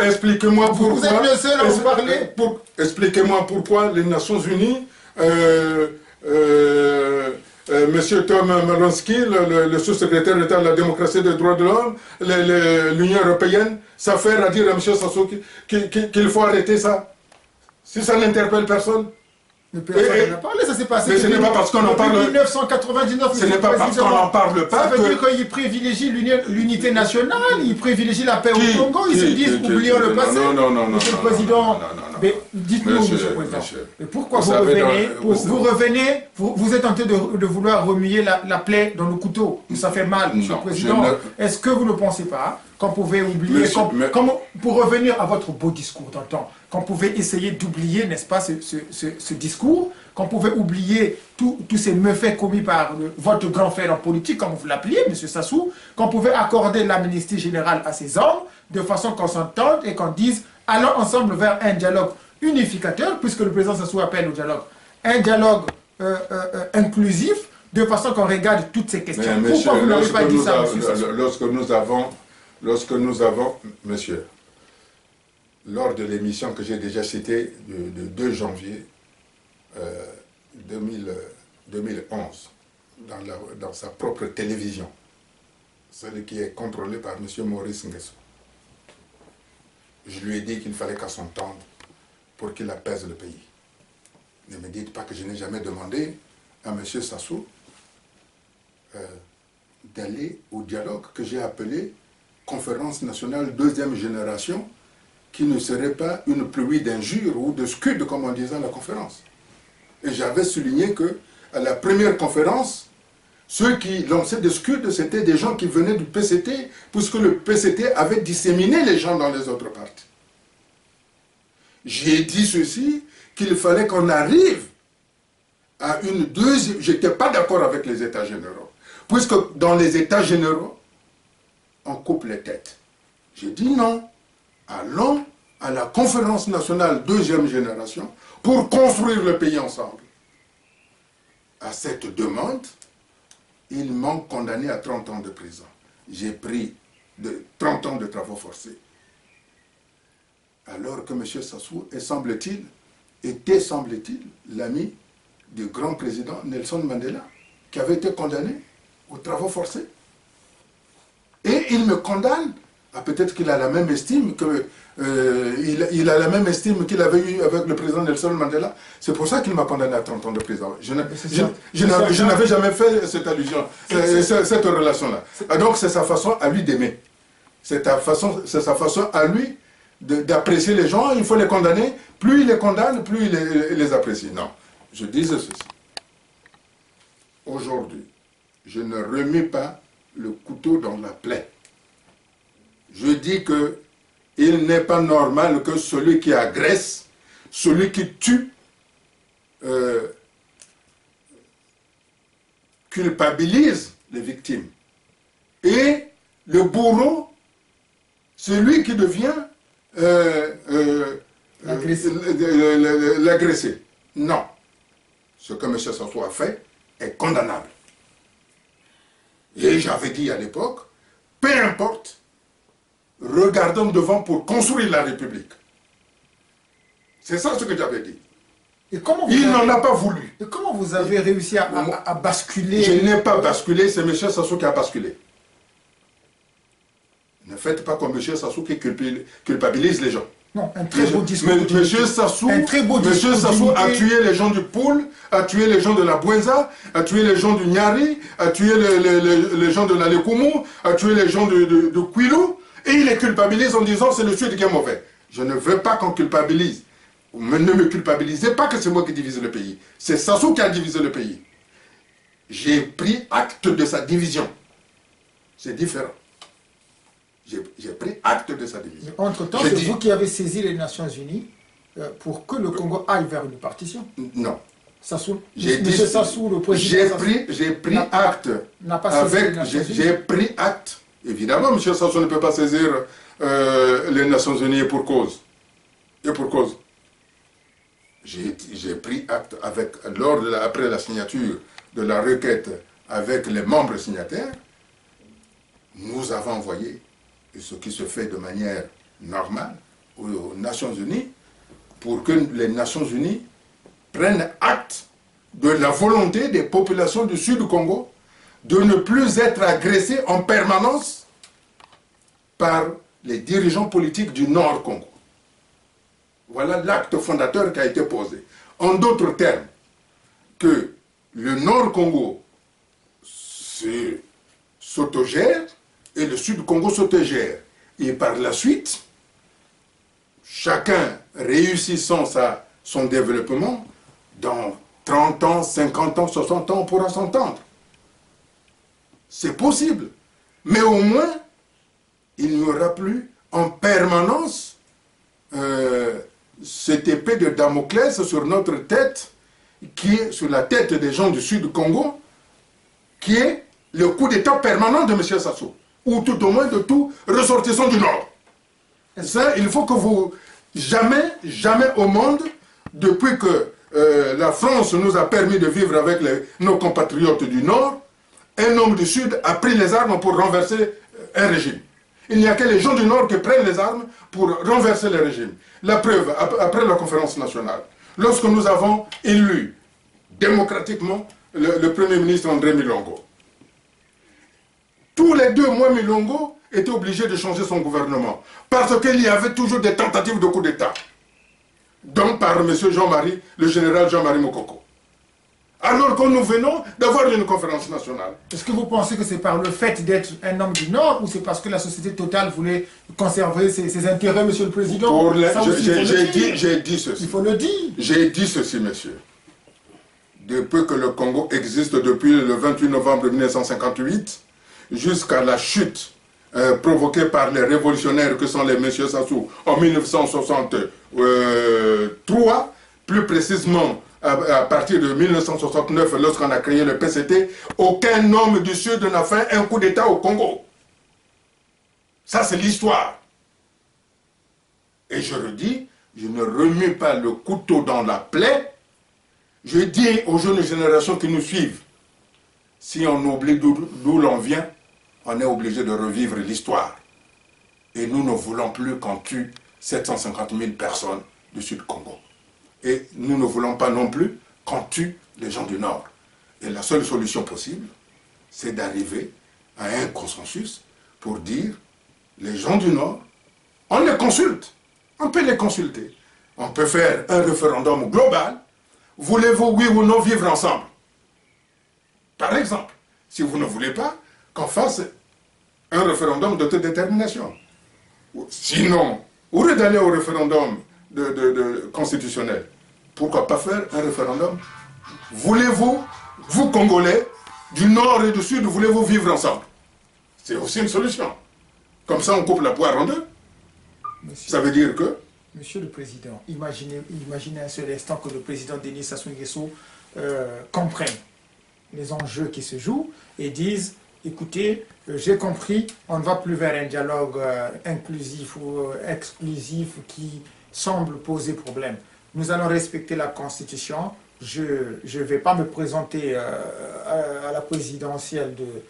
expliquez-moi pourquoi... Vous êtes le seul à vous parler. Expliquez-moi pourquoi les Nations Unies... Monsieur Tom Malonsky, le sous-secrétaire d'État de la démocratie et des droits de l'homme, l'Union européenne, s'affaire à dire à M. Sassou qu'il faut arrêter ça. Si ça n'interpelle personne. Mais personne n'en a parlé, ça s'est passé. Mais ce n'est pas parce qu'on en parle. 1999, ce n'est pas parce qu'on n'en parle pas. Ça veut dire qu'il privilégie l'unité nationale, il privilégie la paix au Congo, ils se disent oublions le passé. Non, Monsieur le Président, dites-nous, Monsieur le Président, mais pourquoi vous revenez, vous êtes tenté de vouloir remuer la plaie dans le couteau, ça fait mal, Monsieur le Président. Est-ce que vous ne pensez pas qu'on pouvait oublier, pour revenir à votre beau discours d'antan, qu'on pouvait essayer d'oublier, n'est-ce pas, ce discours, qu'on pouvait oublier tous ces méfaits commis par votre grand frère en politique, comme vous l'appeliez, M. Sassou, qu'on pouvait accorder l'amnistie générale à ces hommes, de façon qu'on s'entende et qu'on dise, allons ensemble vers un dialogue unificateur, puisque le président Sassou appelle au dialogue, un dialogue inclusif, de façon qu'on regarde toutes ces questions. Pourquoi vous n'avez pas dit ça, M. Sassou? Lorsque nous avons, monsieur, lors de l'émission que j'ai déjà citée de 2 janvier 2011, dans sa propre télévision, celle qui est contrôlée par M. Maurice Nguesso, je lui ai dit qu'il fallait qu'à son temps pour qu'il apaise le pays. Ne me dites pas que je n'ai jamais demandé à M. Sassou d'aller au dialogue que j'ai appelé conférence nationale 2e génération, qui ne serait pas une pluie d'injures ou de scuds, comme on disait à la conférence. Et j'avais souligné que à la première conférence, ceux qui lançaient des scuds, c'était des gens qui venaient du PCT, puisque le PCT avait disséminé les gens dans les autres partis. J'ai dit ceci, qu'il fallait qu'on arrive à une deuxième... Je n'étais pas d'accord avec les États généraux, puisque dans les États généraux, on coupe les têtes. J'ai dit non, allons à la conférence nationale 2e génération pour construire le pays ensemble. À cette demande, ils m'ont condamné à 30 ans de prison. J'ai pris 30 ans de travaux forcés. Alors que M. Sassou était, semble-t-il, l'ami du grand président Nelson Mandela, qui avait été condamné aux travaux forcés. il me condamne. Ah, peut-être qu'il a la même estime que il a la même estime qu'il avait eu avec le président Nelson Mandela. C'est pour ça qu'il m'a condamné à 30 ans de prison. Je n'avais jamais fait cette allusion, cette relation-là. Donc c'est sa façon à lui d'aimer. C'est sa façon à lui d'apprécier les gens. Il faut les condamner. Plus il les condamne, plus il les apprécie. Non, je disais ceci. Aujourd'hui, je ne remets pas le couteau dans la plaie. Je dis que il n'est pas normal que celui qui agresse, celui qui tue, culpabilise les victimes. Et le bourreau, c'est lui qui devient l'agressé. Non. Ce que M. Sassou a fait est condamnable. Et j'avais dit à l'époque, peu importe, regardons devant pour construire la République. C'est ça ce que j'avais dit. Il n'en a pas voulu. Et comment vous avez réussi à basculer? Je n'ai pas basculé, c'est M. Sassou qui a basculé. Ne faites pas comme M. Sassou qui culpabilise les gens. Non, un très beau discours. M. Sassou a tué les gens du Poul, a tué les gens de la Bouenza, a tué les gens du Nyari, a tué les gens de la Lekoumou, a tué les gens de Kouilou, et il les culpabilise en disant c'est le Sud qui est mauvais. Je ne veux pas qu'on culpabilise. Ne me culpabilisez pas que c'est moi qui divise le pays. C'est Sassou qui a divisé le pays. J'ai pris acte de sa division. C'est différent. J'ai pris acte de sa division. Entre-temps, c'est vous qui avez saisi les Nations Unies pour que le Congo aille vers une partition. Non. Sassou, M. Sassou, le président. J'ai pris acte. J'ai pris acte. Évidemment, M. Sassou ne peut pas saisir les Nations Unies pour cause. Et pour cause. J'ai pris acte après la signature de la requête avec les membres signataires. Nous avons envoyé ce qui se fait de manière normale aux Nations Unies pour que les Nations Unies prennent acte de la volonté des populations du Sud du Congo de ne plus être agressées en permanence par les dirigeants politiques du Nord Congo. Voilà l'acte fondateur qui a été posé. En d'autres termes, que le Nord Congo s'autogère et le Sud Congo s'autogère. Et par la suite, chacun réussissant son développement, dans 30 ans, 50 ans, 60 ans, on pourra s'entendre. C'est possible. Mais au moins, il n'y aura plus en permanence cette épée de Damoclès sur notre tête, qui est sur la tête des gens du Sud Congo, qui est le coup d'État permanent de M. Sassou, ou tout au moins de tout ressortissant du Nord. Ça, il faut que vous... Jamais au monde, depuis que la France nous a permis de vivre avec nos compatriotes du Nord, un homme du Sud a pris les armes pour renverser un régime. Il n'y a que les gens du Nord qui prennent les armes pour renverser le régime. La preuve, après la conférence nationale, lorsque nous avons élu démocratiquement le Premier ministre André Milongo, tous les 2 mois, Milongo était obligé de changer son gouvernement parce qu'il y avait toujours des tentatives de coup d'État. Donc par M. Jean-Marie, le général Jean-Marie Mokoko. Alors que nous venons d'avoir une conférence nationale. Est-ce que vous pensez que c'est par le fait d'être un homme du Nord ou c'est parce que la société totale voulait conserver ses intérêts, Monsieur le Président? J'ai dit ceci. Il faut le dire. J'ai dit ceci, monsieur. Depuis que le Congo existe, depuis le 28 novembre 1958, jusqu'à la chute provoquée par les révolutionnaires que sont les M. Sassou en 1963, plus précisément à partir de 1969, lorsqu'on a créé le PCT, aucun homme du Sud n'a fait un coup d'État au Congo. Ça, c'est l'histoire. Et je le dis, je ne remets pas le couteau dans la plaie. Je dis aux jeunes générations qui nous suivent, si on oublie d'où l'on vient, on est obligé de revivre l'histoire. Et nous ne voulons plus qu'on tue 750 000 personnes du Sud Congo. Et nous ne voulons pas non plus qu'on tue les gens du Nord. Et la seule solution possible, c'est d'arriver à un consensus pour dire, les gens du Nord, on les consulte, on peut les consulter. On peut faire un référendum global. Voulez-vous, oui ou non, vivre ensemble? Par exemple, si vous ne voulez pas qu'on fasse un référendum d'autodétermination. Sinon, au lieu d'aller au référendum constitutionnel, pourquoi pas faire un référendum? Voulez-vous, vous Congolais, du Nord et du Sud, voulez-vous vivre ensemble? C'est aussi une solution. Comme ça, on coupe la poire en deux. Monsieur, Ça veut dire que... Monsieur le Président, imaginez un seul instant que le président Denis Sassou Nguesso comprenne les enjeux qui se jouent et dise, écoutez, j'ai compris, on ne va plus vers un dialogue inclusif ou exclusif qui semble poser problème. Nous allons respecter la Constitution. Je ne vais pas me présenter à la présidentielle de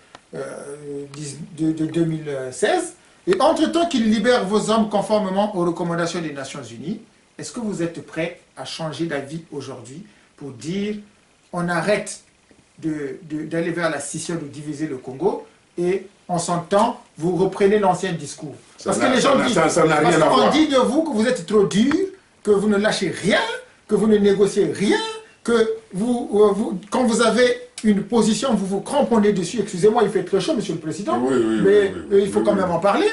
2016. Et entre-temps qu'il libère vos hommes conformément aux recommandations des Nations Unies, est-ce que vous êtes prêts à changer d'avis aujourd'hui pour dire on arrête d'aller vers la scission, de diviser le Congo et en son temps, vous reprenez l'ancien discours? Parce que les gens disent, on dit de vous que vous êtes trop dur, que vous ne lâchez rien, que vous ne négociez rien, que quand vous avez une position, vous vous cramponnez dessus. Excusez-moi, il fait très chaud, Monsieur le Président, mais il faut quand même en parler.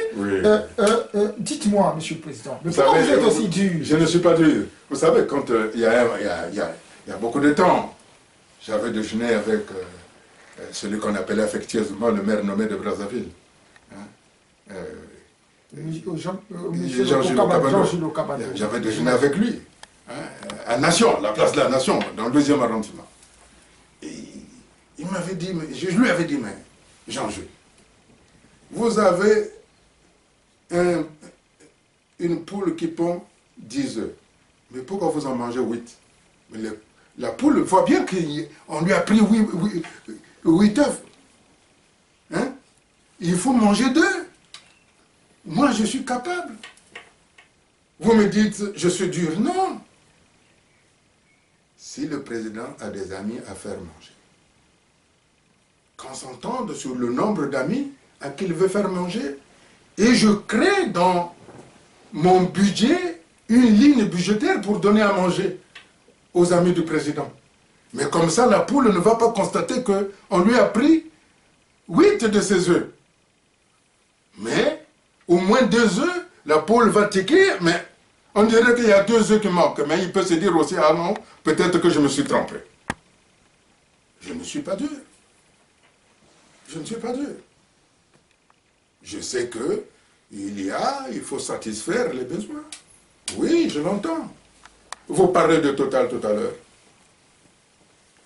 Dites-moi, Monsieur le Président, mais pourquoi vous êtes aussi dur? Je ne suis pas dur. Vous savez, quand il y a beaucoup de temps, j'avais déjeuné avec celui qu'on appelait affectueusement le maire nommé de Brazzaville. Jean-Gilles Okabando. J'avais déjeuné avec lui, à Nation, la place de la Nation, dans le 2e arrondissement. Et il m'avait dit, je lui avais dit, mais Jean-Gilles, vous avez une poule qui pond 10 œufs. Mais pourquoi vous en mangez 8? Mais la poule voit bien qu'on lui a pris 8 œufs. Hein? Il faut manger 2. Moi, je suis capable. Vous me dites, je suis dur. Non. Si le président a des amis à faire manger, qu'on s'entende sur le nombre d'amis à qui il veut faire manger, et je crée dans mon budget une ligne budgétaire pour donner à manger aux amis du président. Mais comme ça, la poule ne va pas constater qu'on lui a pris 8 de ses œufs. Mais, au moins 2 œufs, la poule va tiquer, mais on dirait qu'il y a 2 œufs qui manquent. Mais il peut se dire aussi, ah non, peut-être que je me suis trompé. Je ne suis pas dur. Je ne suis pas dur. Je sais que il faut satisfaire les besoins. Oui, je l'entends. Vous parlez de Total tout à l'heure.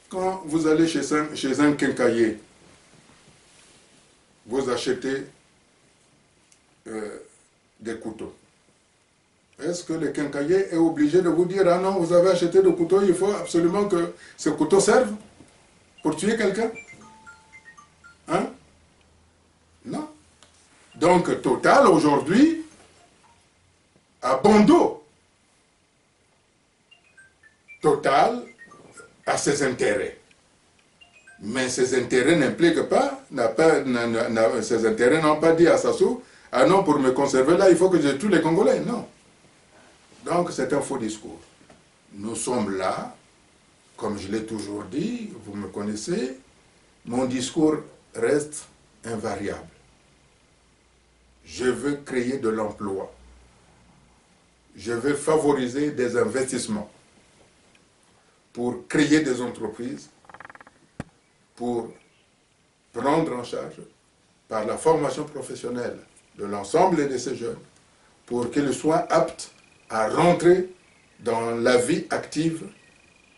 Quand vous allez chez un quincaillier, vous achetez des couteaux. Est-ce que le quincaillier est obligé de vous dire, ah non, vous avez acheté des couteaux, il faut absolument que ce couteau serve pour tuer quelqu'un? Hein? Non. Donc, Total, aujourd'hui, a bon dos. Total a ses intérêts. Mais ces intérêts n'impliquent pas, ces intérêts n'ont pas dit à Sassou, ah non, pour me conserver là, il faut que je tue les Congolais. Non. Donc, c'est un faux discours. Nous sommes là, comme je l'ai toujours dit, vous me connaissez, mon discours reste invariable. Je veux créer de l'emploi. Je veux favoriser des investissements pour créer des entreprises, pour prendre en charge par la formation professionnelle de l'ensemble de ces jeunes, pour qu'ils soient aptes à rentrer dans la vie active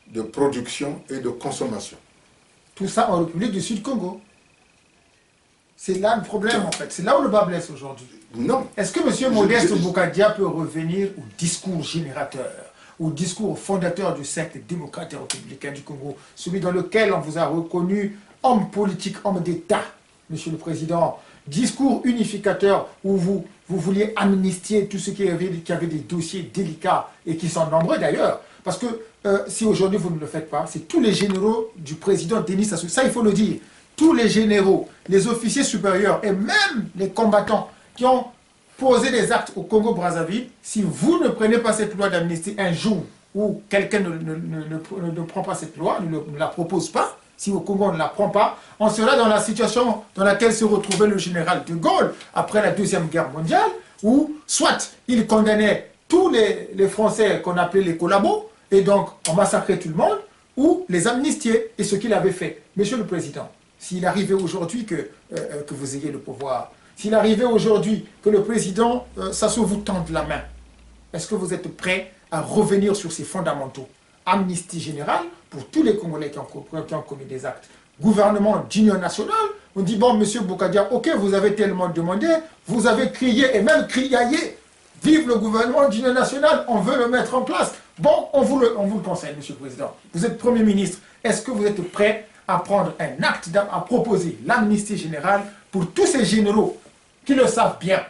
de production et de consommation. Tout ça en République du Sud-Congo. C'est là le problème, en fait. C'est là où le bas blesse aujourd'hui. Non. Est-ce que M. Modeste Boukadia peut revenir au discours générateur, au discours fondateur du cercle démocrate et républicain du Congo, celui dans lequel on vous a reconnu homme politique, homme d'État, Monsieur le Président, discours unificateur où vous vouliez amnistier tous ceux qui avaient des dossiers délicats et qui sont nombreux d'ailleurs. Parce que si aujourd'hui vous ne le faites pas, c'est tous les généraux du président Denis Sassou, ça il faut le dire. tous les généraux, les officiers supérieurs et même les combattants qui ont posé des actes au Congo-Brazzaville, si vous ne prenez pas cette loi d'amnistie un jour où quelqu'un ne prend pas cette loi, ne la propose pas, si au Congo on ne la prend pas, on sera dans la situation dans laquelle se retrouvait le général de Gaulle après la Deuxième Guerre mondiale, où soit il condamnait tous les Français qu'on appelait les collabos, et donc on massacrait tout le monde, ou les amnistier, et ce qu'il avait fait. Monsieur le Président, s'il arrivait aujourd'hui que vous ayez le pouvoir, s'il arrivait aujourd'hui que le Président Sassou vous tende la main, est-ce que vous êtes prêt à revenir sur ces fondamentaux? Amnistie générale pour tous les Congolais qui ont commis des actes. Gouvernement d'union nationale, on dit, bon, monsieur Boukadia, ok, vous avez tellement demandé, vous avez crié et même criaillé, vive le gouvernement d'union nationale, on veut le mettre en place. Bon, on vous le conseille, monsieur le Président. Vous êtes Premier ministre, est-ce que vous êtes prêt à prendre un acte, à proposer l'amnistie générale pour tous ces généraux qui le savent bien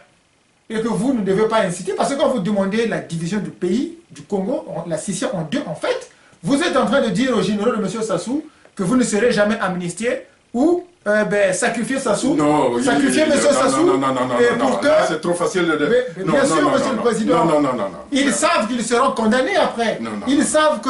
et que vous ne devez pas inciter, parce que quand vous demandez la division du pays, du Congo, la scission en deux, en fait, vous êtes en train de dire aux généraux de M. Sassou que vous ne serez jamais amnistié ou sacrifier Sassou, non, sacrifier M. Sassou, pour que... C'est trop facile de... Bien sûr, Monsieur le Président, ils savent qu'ils seront condamnés après. Ils savent que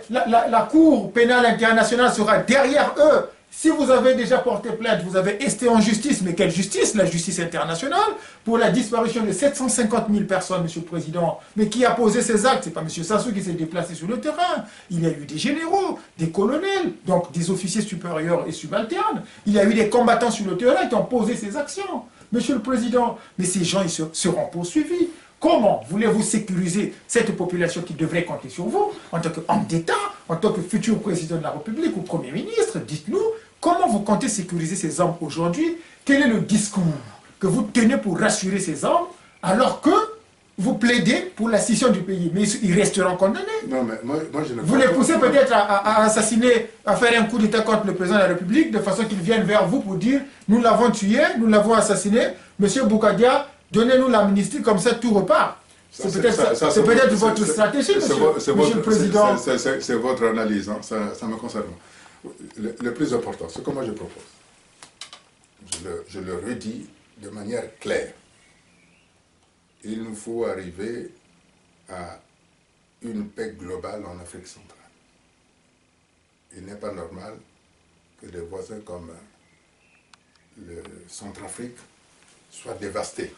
la Cour pénale internationale sera derrière eux. Si vous avez déjà porté plainte, vous avez esté en justice, mais quelle justice? La justice internationale, pour la disparition de 750 000 personnes, Monsieur le Président. Mais qui a posé ces actes? Ce n'est pas Monsieur Sassou qui s'est déplacé sur le terrain. Il y a eu des généraux, des colonels, donc des officiers supérieurs et subalternes. Il y a eu des combattants sur le terrain qui ont posé ces actions. Monsieur le Président, mais ces gens, ils seront poursuivis. Comment voulez-vous sécuriser cette population qui devrait compter sur vous, en tant qu'homme d'État, en tant que futur président de la République ou Premier ministre? Dites-nous, comment vous comptez sécuriser ces hommes aujourd'hui? Quel est le discours que vous tenez pour rassurer ces hommes, alors que vous plaidez pour la scission du pays? Mais ils resteront condamnés. Non, mais moi je ne vous les poussez peut-être à assassiner, à faire un coup d'État contre le président de la République, de façon qu'ils viennent vers vous pour dire, nous l'avons tué, nous l'avons assassiné, Monsieur Boukadia, donnez-nous l'amnistie, comme ça tout repart. C'est peut-être votre stratégie, monsieur le Président. C'est votre analyse, hein, ça me concerne. Le plus important, ce que moi je propose, je le redis de manière claire, il nous faut arriver à une paix globale en Afrique centrale. Il n'est pas normal que des voisins comme le Centrafrique soient dévastés.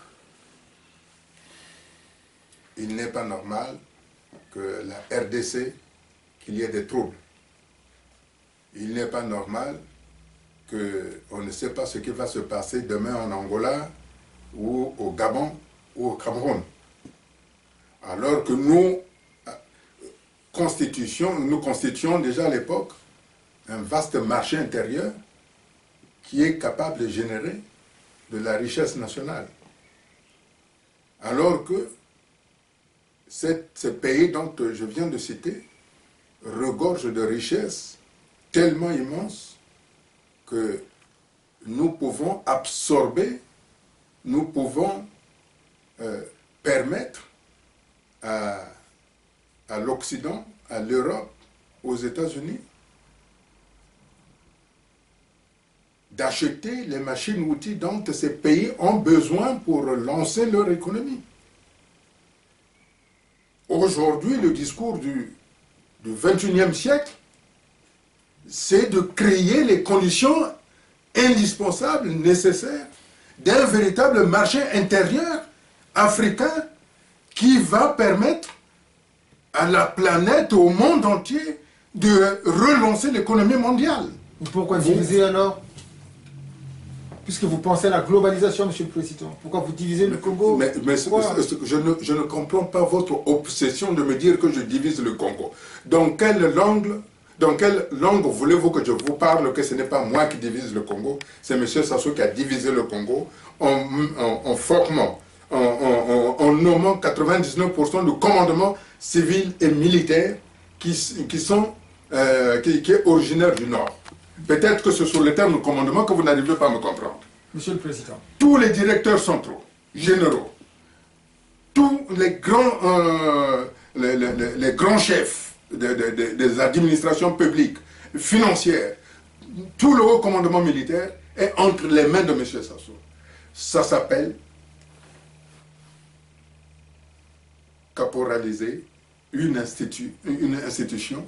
Il n'est pas normal que la RDC, qu'il y ait des troubles. Il n'est pas normal qu'on ne sait pas ce qui va se passer demain en Angola ou au Gabon ou au Cameroun. Alors que nous constituions déjà à l'époque un vaste marché intérieur qui est capable de générer de la richesse nationale. Alors que ce pays dont je viens de citer regorge de richesses tellement immenses que nous pouvons absorber, nous pouvons permettre à l'Occident, à l'Europe, aux États-Unis, d'acheter les machines-outils dont ces pays ont besoin pour lancer leur économie. Aujourd'hui, le discours du XXIe siècle, c'est de créer les conditions indispensables, nécessaires, d'un véritable marché intérieur africain qui va permettre à la planète, au monde entier, de relancer l'économie mondiale. Pourquoi diviser alors? Puisque vous pensez à la globalisation, Monsieur le Président. Pourquoi vous divisez le Congo? Mais je ne comprends pas votre obsession de me dire que je divise le Congo. Dans quelle langue voulez-vous que je vous parle que ce n'est pas moi qui divise le Congo? C'est M. Sassou qui a divisé le Congo en formant, en nommant 99% du commandement civil et militaire qui est originaire du Nord. Peut-être que c'est sur le terme de commandement que vous n'arrivez pas à me comprendre. Monsieur le Président. Tous les directeurs centraux, généraux, tous les grands chefs des administrations publiques, financières, tout le haut commandement militaire est entre les mains de M. Sassou. Ça s'appelle caporaliser une institution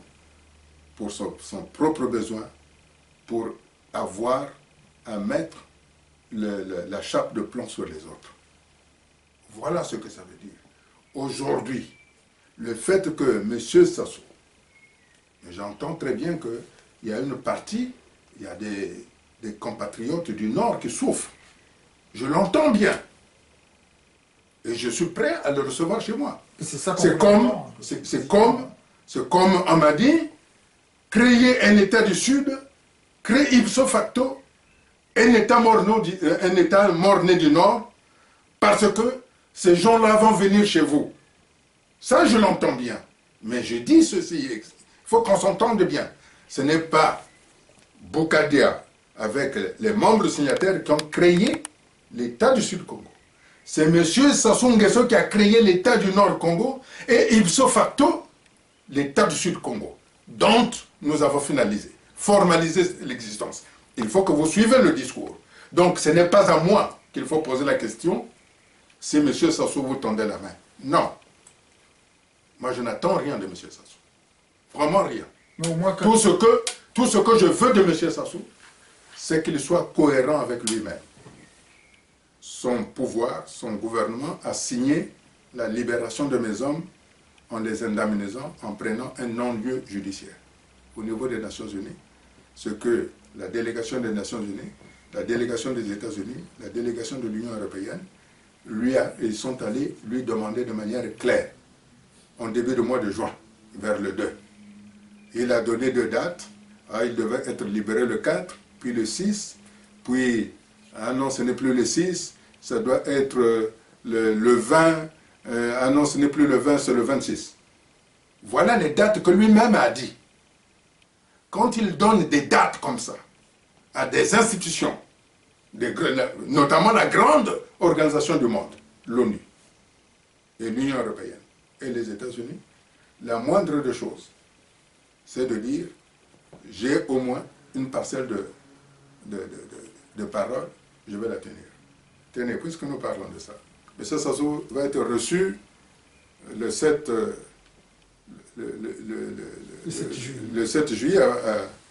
pour son propre besoin, pour avoir à mettre la chape de plomb sur les autres. Voilà ce que ça veut dire. Aujourd'hui, le fait que M. Sassou, j'entends très bien qu'il y a une partie, il y a des compatriotes du Nord qui souffrent. Je l'entends bien. Et je suis prêt à le recevoir chez moi. C'est comme on m'a dit, créer un État du Sud, créer ipso facto un État mort-né du Nord, parce que ces gens-là vont venir chez vous. Ça, je l'entends bien. Mais je dis ceci, il faut qu'on s'entende bien. Ce n'est pas Boukadia avec les membres signataires qui ont créé l'État du Sud-Congo. C'est M. Sassou Nguesso qui a créé l'État du Nord-Congo et ipso facto l'État du Sud-Congo, dont nous avons formalisé l'existence. Il faut que vous suivez le discours. Donc ce n'est pas à moi qu'il faut poser la question si M. Sassou vous tendait la main. Non. Moi je n'attends rien de M. Sassou. Vraiment rien. Tout ce que je veux de M. Sassou, c'est qu'il soit cohérent avec lui-même. Son pouvoir, son gouvernement a signé la libération de mes hommes en les indemnisant, en prenant un non-lieu judiciaire. Au niveau des Nations Unies, ce que la délégation des Nations Unies, la délégation des États-Unis, la délégation de l'Union européenne, ils sont allés lui demander de manière claire, en début de mois de juin, vers le 2. Il a donné 2 dates. Il devait être libéré le 4, puis le 6, puis, non, ce n'est plus le 6, ça doit être le 20, non, ce n'est plus le 20, c'est le 26. Voilà les dates que lui-même a dit. Quand il donne des dates comme ça à des institutions, notamment la grande organisation du monde, l'ONU, et l'Union européenne, et les États-Unis, la moindre des choses, c'est de dire, j'ai au moins une parcelle de parole, je vais la tenir. Tenez, puisque nous parlons de ça, M. Sassou va être reçu le 7 juillet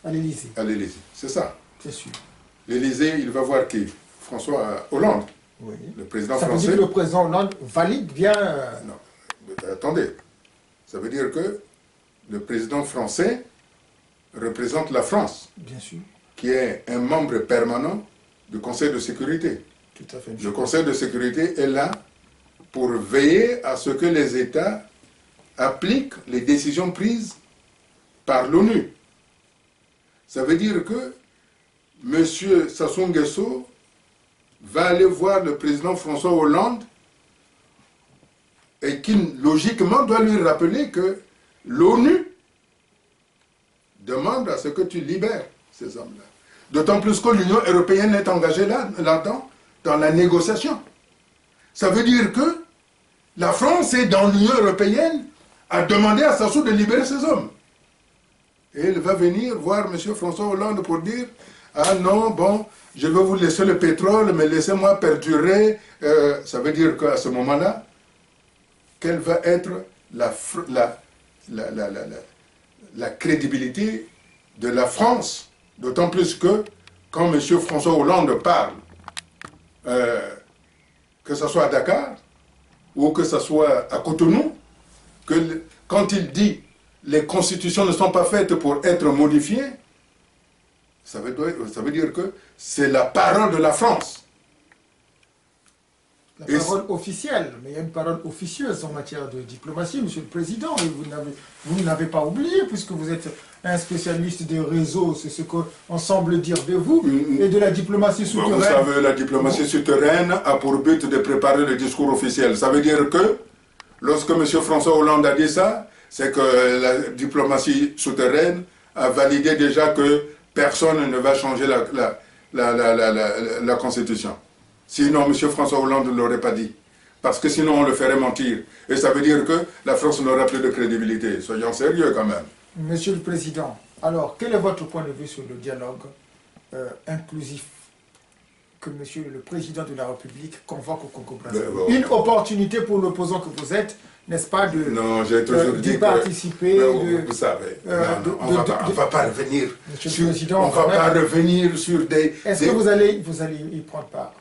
à l'Élysée. À l'Élysée, c'est ça. C'est sûr. L'Élysée, il va voir qui? François Hollande, oui. Le président français. Ça veut dire que le président Hollande valide bien... Non, mais attendez. Ça veut dire que le président français représente la France. Bien sûr. Qui est un membre permanent du Conseil de sécurité. Tout à fait. Le Conseil de sécurité est là pour veiller à ce que les États appliquent les décisions prises par l'ONU. Ça veut dire que M. Sassou Nguesso va aller voir le président François Hollande et qui, logiquement, doit lui rappeler que l'ONU demande à ce que tu libères ces hommes-là. D'autant plus que l'Union européenne est engagée là-dedans, dans la négociation. Ça veut dire que la France est dans l'Union européenne à demander à Sassou de libérer ses hommes. Et il va venir voir M. François Hollande pour dire « Ah non, bon, je vais vous laisser le pétrole, mais laissez-moi perdurer. » Ça veut dire qu'à ce moment-là, quelle va être la crédibilité de la France, d'autant plus que quand M. François Hollande parle, que ce soit à Dakar ou que ce soit à Cotonou, quand il dit les constitutions ne sont pas faites pour être modifiées, ça veut dire que c'est la parole de la France. La parole officielle, mais il y a une parole officieuse en matière de diplomatie, Monsieur le Président, et vous ne l'avez pas oublié, puisque vous êtes un spécialiste des réseaux, c'est ce qu'on semble dire de vous, et de la diplomatie souterraine. Vous savez, la diplomatie souterraine a pour but de préparer le discours officiel. Ça veut dire que, lorsque M. François Hollande a dit ça, c'est que la diplomatie souterraine a validé déjà que personne ne va changer la Constitution. Sinon, M. François Hollande ne l'aurait pas dit. Parce que sinon, on le ferait mentir. Et ça veut dire que la France n'aura plus de crédibilité. Soyons sérieux quand même. Monsieur le Président, alors, quel est votre point de vue sur le dialogue inclusif que Monsieur le Président de la République convoque au Congo-Brazzaville? Bon. Une opportunité pour l'opposant que vous êtes, n'est-ce pas, Non, j'ai toujours dit d'y participer. vous savez, on ne va pas revenir. Monsieur le Président, on va pas revenir sur des... Est-ce que vous allez y prendre part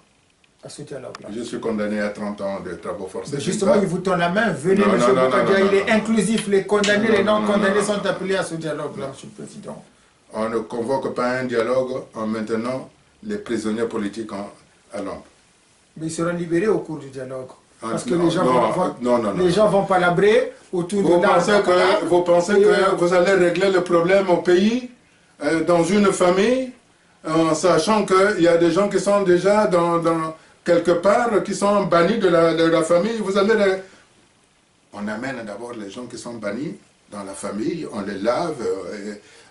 à ce dialogue-là? Je suis condamné à 30 ans de travaux forcés. Mais justement, il vous tend la main. Venez, Monsieur Boukadia, il est inclusif. Les condamnés, les non-condamnés sont appelés à ce dialogue-là, Monsieur le Président. On ne convoque pas un dialogue en maintenant les prisonniers politiques à l'ombre. Mais ils seront libérés au cours du dialogue. Parce que non, les gens vont palabrer autour de l'arbre. Vous pensez que vous allez régler le problème au pays, dans une famille, en sachant qu'il y a des gens qui sont déjà dans quelque part, qui sont bannis de la famille. On amène d'abord les gens qui sont bannis dans la famille, on les lave,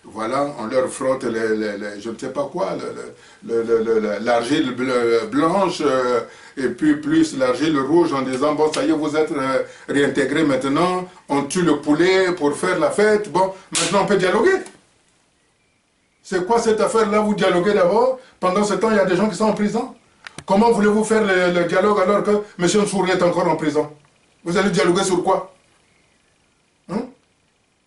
voilà, on leur frotte je ne sais pas quoi, l'argile blanche, et puis plus l'argile rouge en disant, bon, ça y est, vous êtes réintégrés maintenant, on tue le poulet pour faire la fête, bon, maintenant on peut dialoguer. C'est quoi cette affaire-là? Vous dialoguez d'abord, pendant ce temps, il y a des gens qui sont en prison. Comment voulez-vous faire le dialogue alors que M. Nsourou est encore en prison? Vous allez dialoguer sur quoi?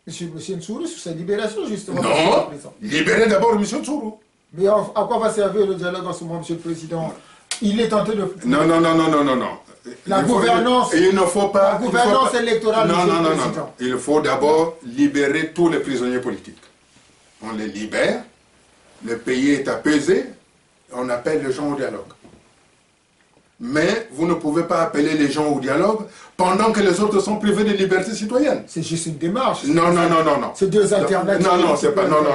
Monsieur Nsourou, sur sa libération, justement. Non, libérez d'abord M. Nsourou. Mais à quoi va servir le dialogue en ce moment, Monsieur le Président? Il est tenté de... Non. La gouvernance électorale, Monsieur le Président. Non. Il faut d'abord libérer tous les prisonniers politiques. On les libère, le pays est apaisé, on appelle les gens au dialogue. Mais vous ne pouvez pas appeler les gens au dialogue pendant que les autres sont privés de liberté citoyenne. C'est juste une démarche. Non. C'est deux alternatives. Non, c'est pas... Non.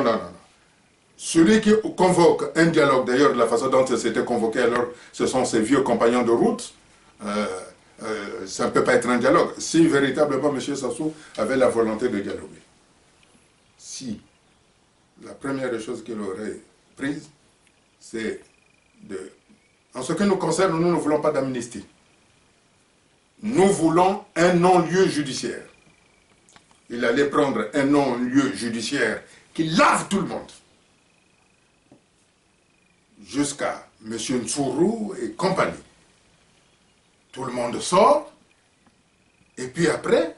Celui qui convoque un dialogue, d'ailleurs, de la façon dont c'était convoqué, alors ce sont ses vieux compagnons de route, ça ne peut pas être un dialogue. Si véritablement M. Sassou avait la volonté de dialoguer, si la première chose qu'il aurait prise, c'est de... En ce qui nous concerne, nous ne voulons pas d'amnistie. Nous voulons un non-lieu judiciaire. Il allait prendre un non-lieu judiciaire qui lave tout le monde. Jusqu'à M. Nsourou et compagnie. Tout le monde sort. Et puis après,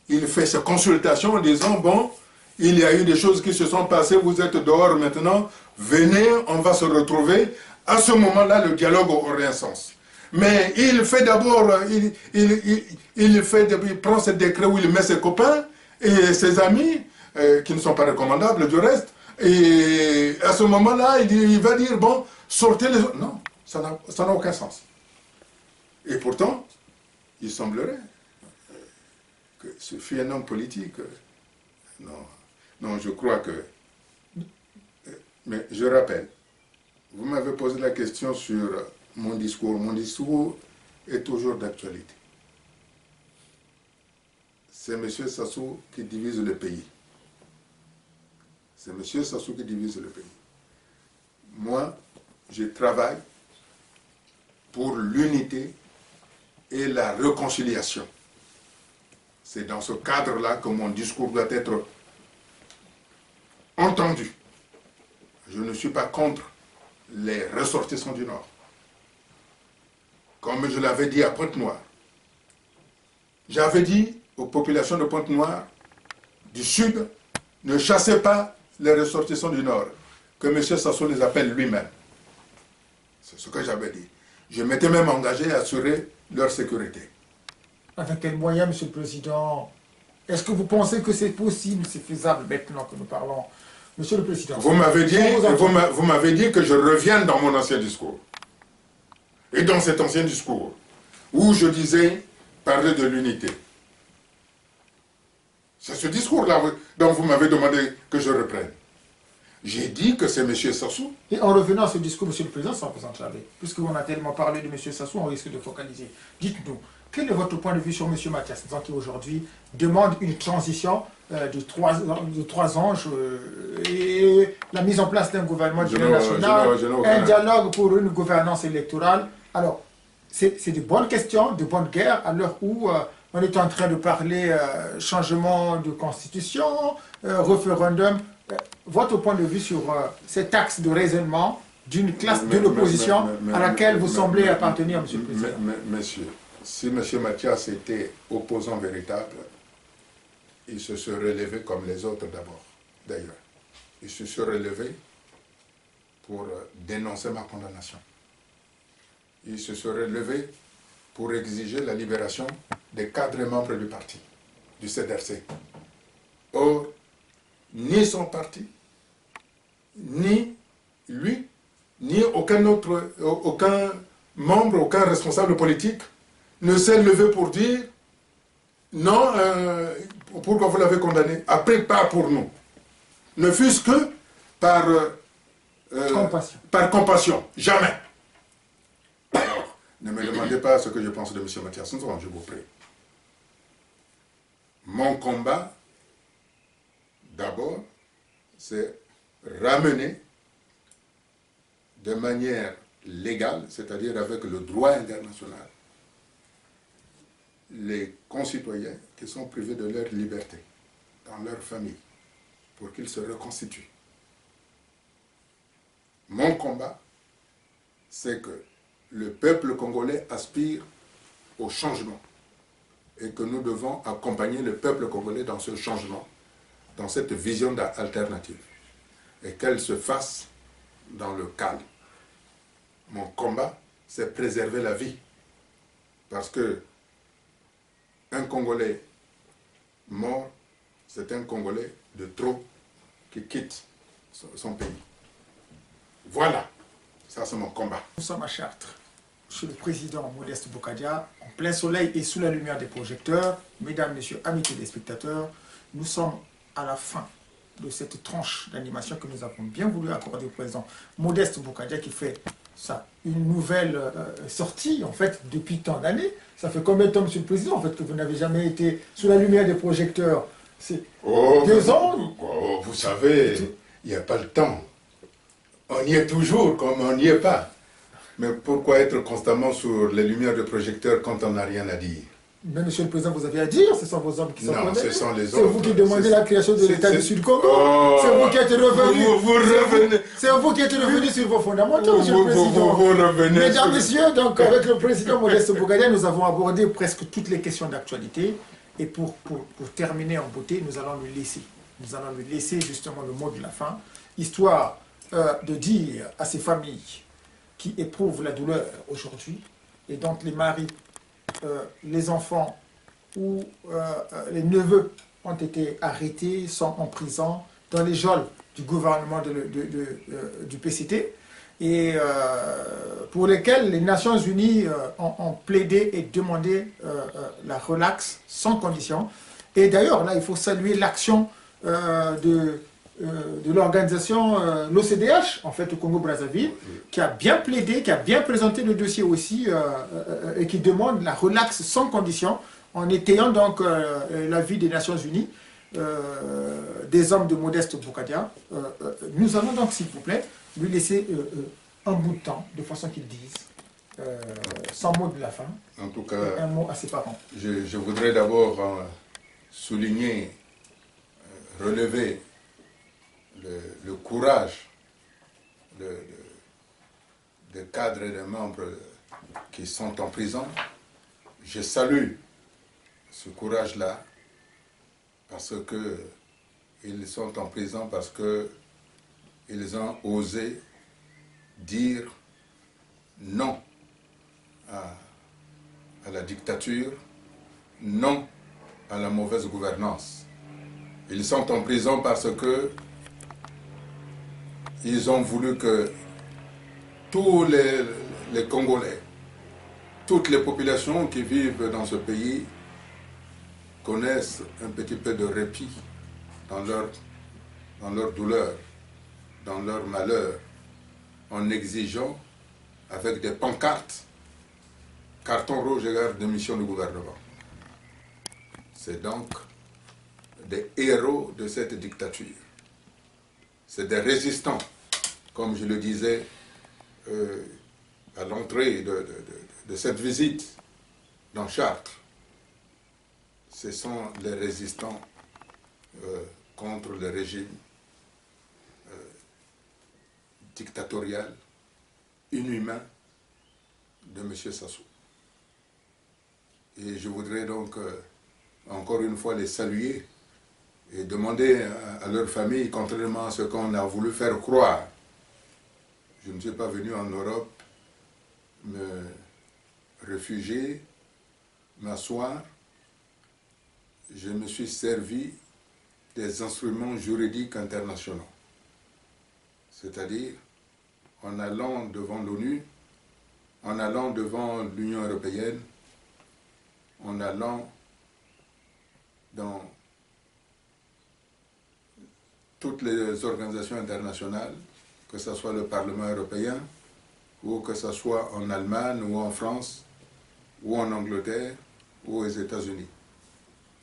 il fait sa consultation en disant, bon, il y a eu des choses qui se sont passées, vous êtes dehors maintenant, venez, on va se retrouver. À ce moment-là, le dialogue aurait un sens. Mais il fait d'abord, il prend ce décret où il met ses copains et ses amis, qui ne sont pas recommandables du reste, et à ce moment-là, il va dire, bon, sortez les autres. Non, ça n'a aucun sens. Et pourtant, il semblerait que ce fut un homme politique. Non, je crois que... Mais je rappelle, vous m'avez posé la question sur mon discours. Mon discours est toujours d'actualité. C'est M. Sassou qui divise le pays. C'est M. Sassou qui divise le pays. Moi, je travaille pour l'unité et la réconciliation. C'est dans ce cadre-là que mon discours doit être entendu. Je ne suis pas contre les ressortissants du Nord. Comme je l'avais dit à Pointe-Noire, j'avais dit aux populations de Pointe-Noire, du Sud, ne chassez pas les ressortissants du Nord, que M. Sassou les appelle lui-même. C'est ce que j'avais dit. Je m'étais même engagé à assurer leur sécurité. Avec quels moyens, Monsieur le Président? Est-ce que vous pensez que c'est possible, c'est faisable maintenant que nous parlons? Monsieur le Président, vous m'avez dit que je revienne dans mon ancien discours. Et dans cet ancien discours, où je disais parler de l'unité. C'est ce discours-là dont vous m'avez demandé que je reprenne. J'ai dit que c'est M. Sassou. Et en revenant à ce discours, Monsieur le Président, sans vous entraver, puisqu'on a tellement parlé de M. Sassou, on risque de focaliser. Dites-nous, quel est votre point de vue sur M. Mathias, qui aujourd'hui demande une transition de 3 ans et la mise en place d'un gouvernement national, un dialogue pour une gouvernance électorale? Alors, c'est de bonnes questions, de bonnes guerres, à l'heure où on est en train de parler changement de constitution, référendum. votre point de vue sur cet axe de raisonnement d'une classe de l'opposition à laquelle vous semblez appartenir, Monsieur le Président. Monsieur, si M. Mathias était opposant véritable, il se serait levé comme les autres d'abord, d'ailleurs. Il se serait levé pour dénoncer ma condamnation. Il se serait levé pour exiger la libération des cadres et membres du parti, du CDRC. Or, ni son parti, ni lui, ni aucun membre, aucun responsable politique ne s'est levé pour dire non, pourquoi vous l'avez condamné? Après, pas pour nous. Ne fût-ce que par compassion. Jamais. Alors, ne me demandez pas ce que je pense de M. Mathias Nzouan, je vous prie. Mon combat, d'abord, c'est ramener de manière légale, c'est-à-dire avec le droit international, les concitoyens qui sont privés de leur liberté dans leur famille pour qu'ils se reconstituent. Mon combat, c'est que le peuple congolais aspire au changement et que nous devons accompagner le peuple congolais dans ce changement, dans cette vision alternative, et qu'elle se fasse dans le calme. Mon combat, c'est préserver la vie, parce que un Congolais mort, c'est un Congolais de trop qui quitte son pays. Voilà, ça c'est mon combat. Nous sommes à Chartres, chez le président Modeste Bokadia, en plein soleil et sous la lumière des projecteurs. Mesdames, Messieurs, amis téléspectateurs, nous sommes à la fin de cette tranche d'animation que nous avons bien voulu accorder au président Modeste Bokadia, qui fait ça, une nouvelle sortie, en fait, depuis tant d'années. Ça fait combien de temps, Monsieur le Président, en fait, que vous n'avez jamais été sous la lumière des projecteurs? C'est 2 ans. Vous savez, il n'y a pas le temps. On y est toujours comme on n'y est pas. Mais pourquoi être constamment sur les lumières de projecteurs quand on n'a rien à dire? Mais Monsieur le Président, vous avez à dire, ce sont vos hommes qui sont condamnés. Non, ce sont les autres. C'est vous qui demandez la création de l'État du Sud-Congo. C'est vous qui êtes revenu. Vous revenez. C'est vous qui êtes revenu sur vos fondamentaux, Monsieur le Président. Vous revenez. Mesdames, Messieurs, donc avec le président Modeste Bokadia, nous avons abordé presque toutes les questions d'actualité. Et pour terminer en beauté, nous allons lui laisser. Nous allons lui laisser justement le mot de la fin, histoire de dire à ces familles qui éprouvent la douleur aujourd'hui, et donc les maris, les enfants ou les neveux ont été arrêtés, sont en prison, dans les geôles du gouvernement du PCT, et pour lesquels les Nations Unies ont plaidé et demandé la relaxe sans condition. Et d'ailleurs, là, il faut saluer l'action de l'organisation, l'OCDH, en fait, au Congo-Brazzaville, qui a bien plaidé, qui a bien présenté le dossier aussi, et qui demande la relaxe sans condition, en étayant donc l'avis des Nations Unies, des hommes de Modeste Bokadia. Nous allons donc, s'il vous plaît, lui laisser un bout de temps, de façon qu'il dise, sans mot de la fin, en tout cas, un mot à ses parents. Je voudrais d'abord souligner, relever le courage des cadres et des membres qui sont en prison. Je salue ce courage-là parce qu'ils sont en prison, parce qu'ils ont osé dire non à la dictature, non à la mauvaise gouvernance. Ils sont en prison parce que ils ont voulu que tous les Congolais, toutes les populations qui vivent dans ce pays connaissent un petit peu de répit dans leur douleur, dans leur malheur, en exigeant avec des pancartes, carton rouge égard démission du gouvernement. C'est donc des héros de cette dictature. C'est des résistants, comme je le disais à l'entrée de cette visite dans Chartres. Ce sont les résistants contre le régime dictatorial, inhumain de M. Sassou. Et je voudrais donc encore une fois les saluer et demander à leur famille, contrairement à ce qu'on a voulu faire croire. Je ne suis pas venu en Europe me réfugier, m'asseoir. Je me suis servi des instruments juridiques internationaux. C'est-à-dire en allant devant l'ONU, en allant devant l'Union européenne, en allant dans toutes les organisations internationales, que ce soit le Parlement européen, ou que ce soit en Allemagne, ou en France, ou en Angleterre, ou aux États-Unis,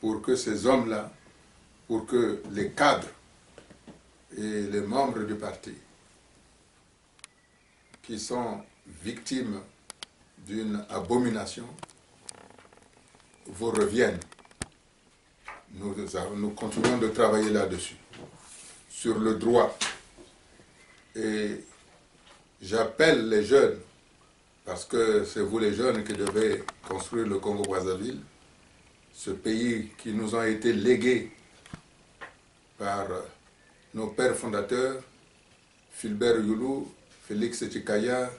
pour que ces hommes-là, pour que les cadres et les membres du parti qui sont victimes d'une abomination vous reviennent. Nous continuons de travailler là-dessus, sur le droit. Et j'appelle les jeunes, parce que c'est vous les jeunes qui devez construire le Congo-Brazzaville, ce pays qui nous a été légué par nos pères fondateurs, Fulbert Youlou, Félix Tchikaya,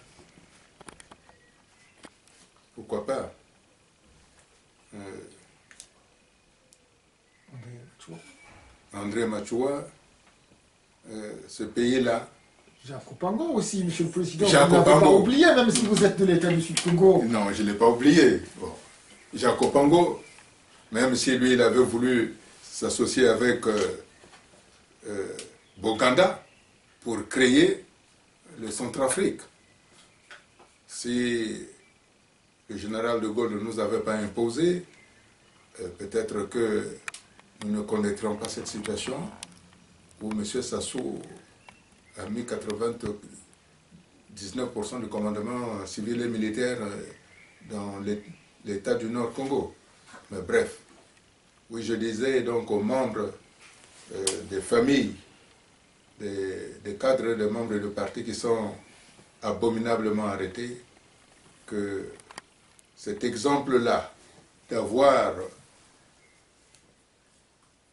pourquoi pas André Machoua, ce pays-là. Jacques Opango aussi, Monsieur le Président. Jacques Opango. Vous n'avez pas oublié, même si vous êtes de l'État du Sud-Congo. Non, je ne l'ai pas oublié. Bon. Jacques Opango, même si lui, il avait voulu s'associer avec Bokanda pour créer le Centrafrique. Si le général de Gaulle ne nous avait pas imposé, peut-être que nous ne connaîtrions pas cette situation où M. Sassou a mis 99% du commandement civil et militaire dans l'État du Nord Congo. Mais bref, oui, je disais donc aux membres des familles, des cadres et des membres du parti qui sont abominablement arrêtés, que cet exemple-là, d'avoir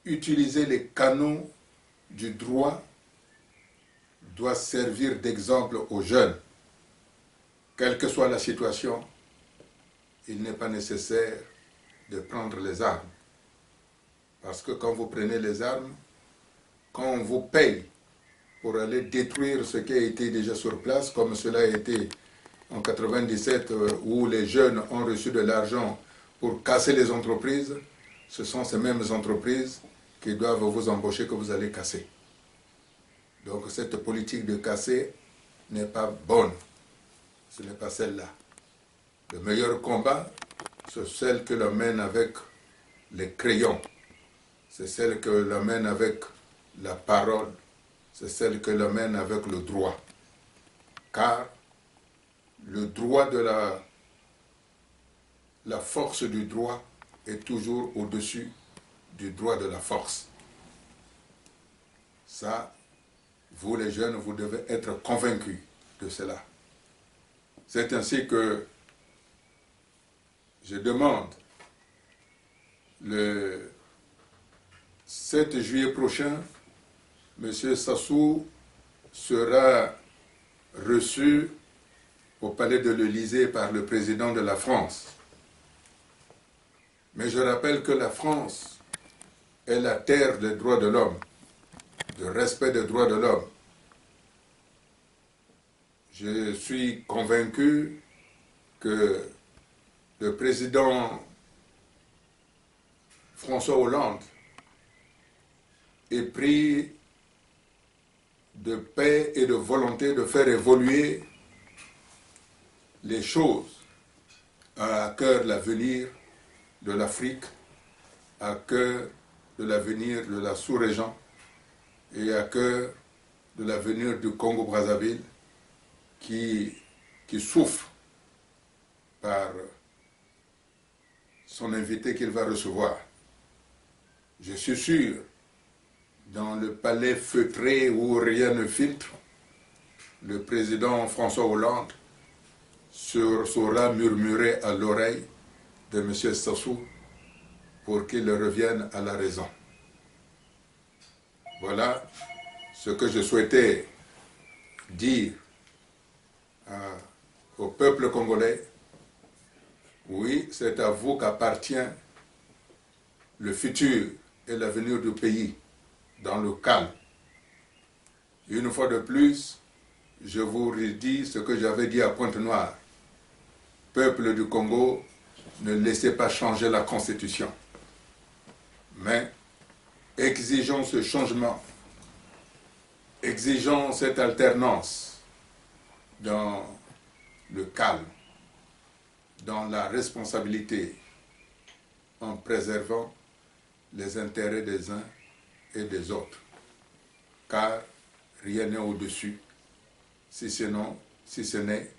utilisé les canaux du droit, doit servir d'exemple aux jeunes. Quelle que soit la situation, il n'est pas nécessaire de prendre les armes. Parce que quand vous prenez les armes, quand on vous paye pour aller détruire ce qui a été déjà sur place, comme cela a été en 1997, où les jeunes ont reçu de l'argent pour casser les entreprises, ce sont ces mêmes entreprises qui doivent vous embaucher que vous allez casser. Donc cette politique de casser n'est pas bonne. Ce n'est pas celle-là. Le meilleur combat, c'est celle que l'on mène avec les crayons. C'est celle que l'on mène avec la parole. C'est celle que l'on mène avec le droit. Car le droit de la force du droit est toujours au-dessus du droit de la force. Ça, vous les jeunes, vous devez être convaincus de cela. C'est ainsi que je demande le 7 juillet prochain, M. Sassou sera reçu au palais de l'Élysée par le président de la France. Mais je rappelle que la France est la terre des droits de l'homme, du respect des droits de l'homme. Je suis convaincu que le président François Hollande est pris de paix et de volonté de faire évoluer les choses, à cœur l'avenir de l'Afrique, à cœur de l'avenir de la sous-région et à cœur de l'avenir du Congo-Brazzaville qui souffre par son invité qu'il va recevoir. Je suis sûr, dans le palais feutré où rien ne filtre, le président François Hollande saura murmurer à l'oreille de M. Sassou pour qu'il revienne à la raison. Voilà ce que je souhaitais dire au peuple congolais. Oui, c'est à vous qu'appartient le futur et l'avenir du pays dans le calme. Une fois de plus, je vous redis ce que j'avais dit à Pointe-Noire. Peuple du Congo, ne laissez pas changer la Constitution. Mais exigeons ce changement, exigeons cette alternance dans le calme, dans la responsabilité, en préservant les intérêts des uns et des autres. Car rien n'est au-dessus, si ce n'est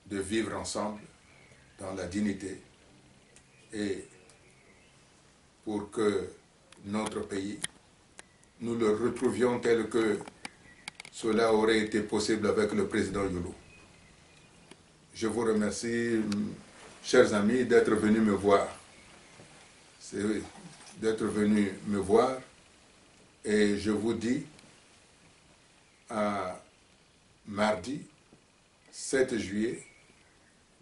de vivre ensemble dans la dignité et pour que notre pays, nous le retrouvions tel que cela aurait été possible avec le président Youlou. Je vous remercie, chers amis, d'être venus me voir. D'être venus me voir et je vous dis à mardi 7 juillet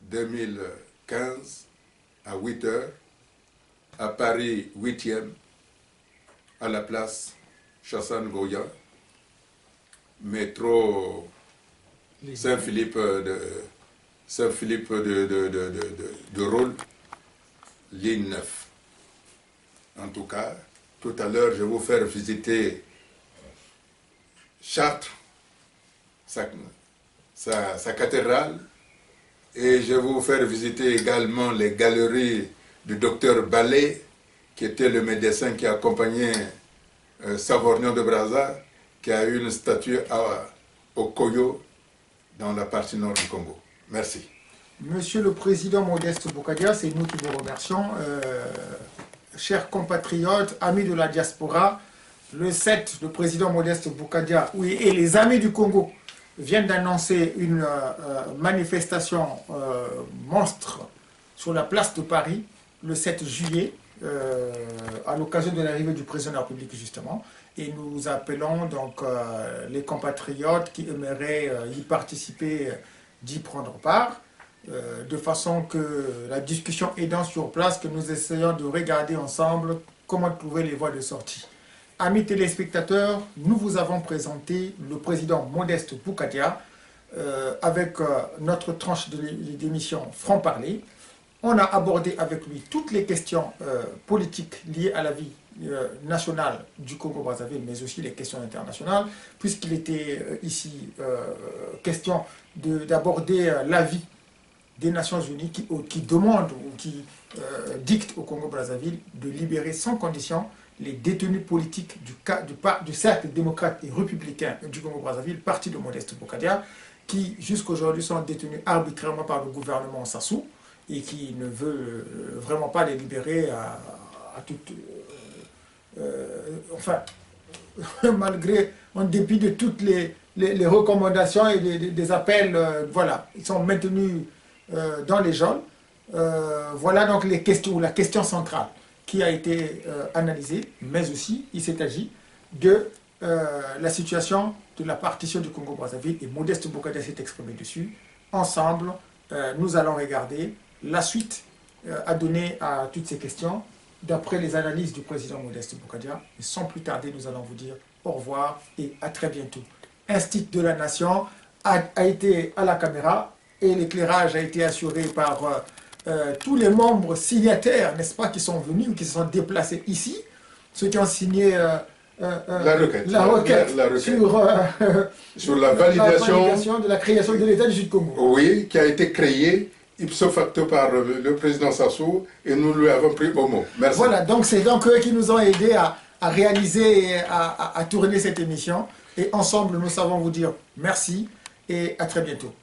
2015 à 8 h à Paris 8e à la place Chassan-Goya, métro Saint-Philippe de Rôle, ligne 9. En tout cas, tout à l'heure, je vais vous faire visiter Chartres, sa cathédrale, et je vais vous faire visiter également les galeries du docteur Ballet, qui était le médecin qui accompagnait Savorgnan de Brazza, qui a eu une statue au Koyo, dans la partie nord du Congo. Merci. Monsieur le Président Modeste Boukadia, c'est nous qui vous remercions. Chers compatriotes, amis de la diaspora, le 7, le Président Modeste Boukadia et les amis du Congo viennent d'annoncer une manifestation monstre sur la place de Paris, le 7 juillet, à l'occasion de l'arrivée du Président de la République, justement. Et nous appelons donc les compatriotes qui aimeraient y participer, d'y prendre part, de façon que la discussion aidant sur place, que nous essayons de regarder ensemble comment trouver les voies de sortie. Amis téléspectateurs, nous vous avons présenté le président Modeste Boukadia avec notre tranche d'émission Franc-Parler. On a abordé avec lui toutes les questions politiques liées à la vie nationale du Congo-Brazzaville, mais aussi les questions internationales, puisqu'il était ici question d'aborder l'avis des Nations Unies qui demandent ou qui dictent au Congo-Brazzaville de libérer sans condition les détenus politiques du cercle démocrate et républicain du Congo-Brazzaville, parti de Modeste Boukadia, qui jusqu'aujourd'hui sont détenus arbitrairement par le gouvernement Sassou et qui ne veut vraiment pas les libérer à toute... enfin, malgré, en dépit de toutes les recommandations et des appels, voilà, ils sont maintenus dans les geôles. Voilà donc les questions, la question centrale qui a été analysée, mais aussi il s'est agi de la situation de la partition du Congo-Brazzaville et Modeste Boukadia s'est exprimé dessus. Ensemble, nous allons regarder la suite à donner à toutes ces questions d'après les analyses du président Modeste Boukadia. Et sans plus tarder, nous allons vous dire au revoir et à très bientôt. Institut de la Nation a été à la caméra et l'éclairage a été assuré par tous les membres signataires, n'est-ce pas, qui sont venus ou qui se sont déplacés ici, ceux qui ont signé la requête sur la validation de la création de l'État du Sud-Congo. Oui, qui a été créée ipso facto par le président Sassou et nous lui avons pris au mot. Merci. Voilà, donc c'est donc eux qui nous ont aidés à réaliser, à tourner cette émission. Et ensemble, nous savons vous dire merci et à très bientôt.